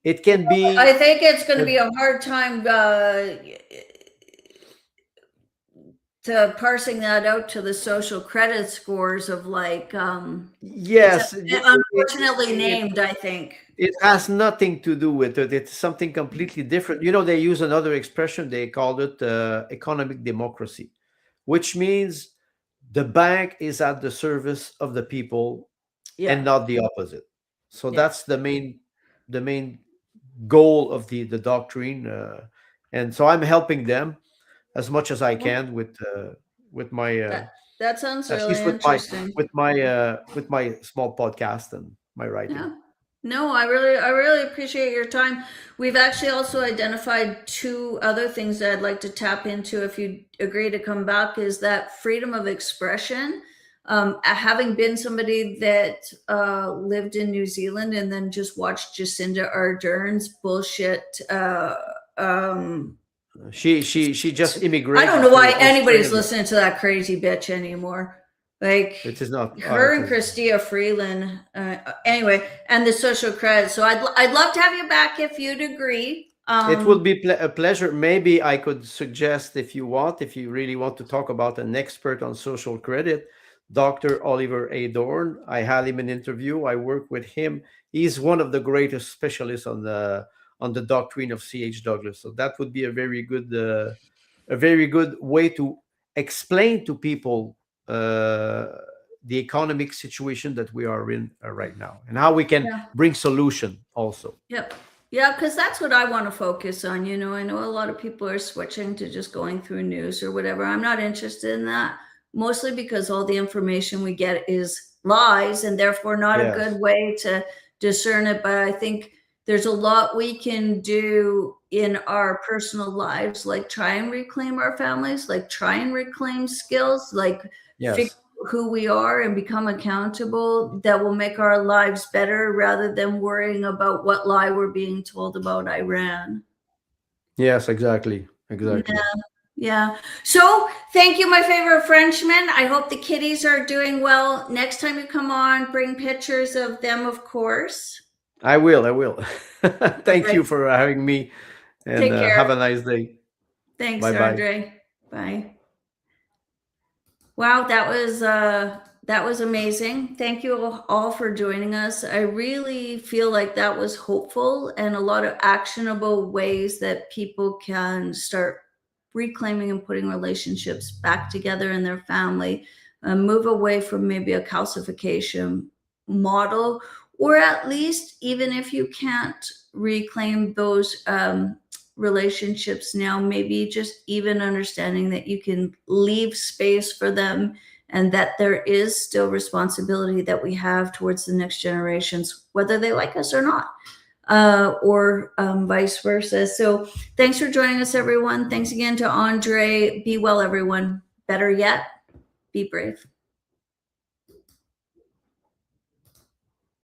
It can I be think it's going to a be a hard time to parsing that out to the social credit scores of like it's yes. unfortunately named, I think. It has nothing to do with it. It's something completely different. You know, they use another expression. They called it economic democracy, which means the bank is at the service of the people Yeah. and not the opposite. So Yeah. that's the main goal of the doctrine. And so I'm helping them as much as I Well, can with my that sounds at really least interesting. with my small podcast and my writing. Yeah. No, I really appreciate your time. We've actually also identified two other things that I'd like to tap into if you agree to come back is that freedom of expression. Having been somebody that lived in New Zealand and then just watched Jacinda Ardern's bullshit um, She just I don't know immigrated why to anybody's Australia. listening to that crazy bitch anymore. Like It is not. her It and is. Christia Freeland. Anyway, and the social credit. So I'd love to have you back if you'd agree. It would be a pleasure. Maybe I could suggest, if you want, if you really want to talk about an expert on social credit, Dr. Oliver A. Dorn. I had him in interview. I work with him. He's one of the greatest specialists on the doctrine of C.H. Douglas. So that would be a very good way to explain to people uh, the economic situation that we are in right now and how we can Yeah. bring solution also. Yep. Yeah, because that's what I want to focus on. I know a lot of people are switching to just going through news or whatever. I'm not interested in that, mostly because all the information we get is lies and therefore not a good Yes. way to discern it. But I think there's a lot we can do in our personal lives, like try and reclaim our families, like try and reclaim skills, like figure Yes. who we are and become accountable that will make our lives better rather than worrying about what lie we're being told about Iran. Yes, exactly. Exactly. Yeah. Yeah. So thank you, my favorite Frenchman. I hope the kitties are doing well. Next time you come on, bring pictures of them, of course. I will. I will. All Thank right. you for having me and Take care. have a nice day. Thanks, Bye bye. Andre. Bye. Wow, that was amazing. Thank you all for joining us. I really feel like that was hopeful and a lot of actionable ways that people can start reclaiming and putting relationships back together in their family, move away from maybe a calcification model, or at least even if you can't reclaim those relationships now, maybe just even understanding that you can leave space for them and that there is still responsibility that we have towards the next generations, whether they like us or not. or vice versa. So thanks for joining us, everyone. Thanks again to Andre. Be well, everyone. Better yet, be brave.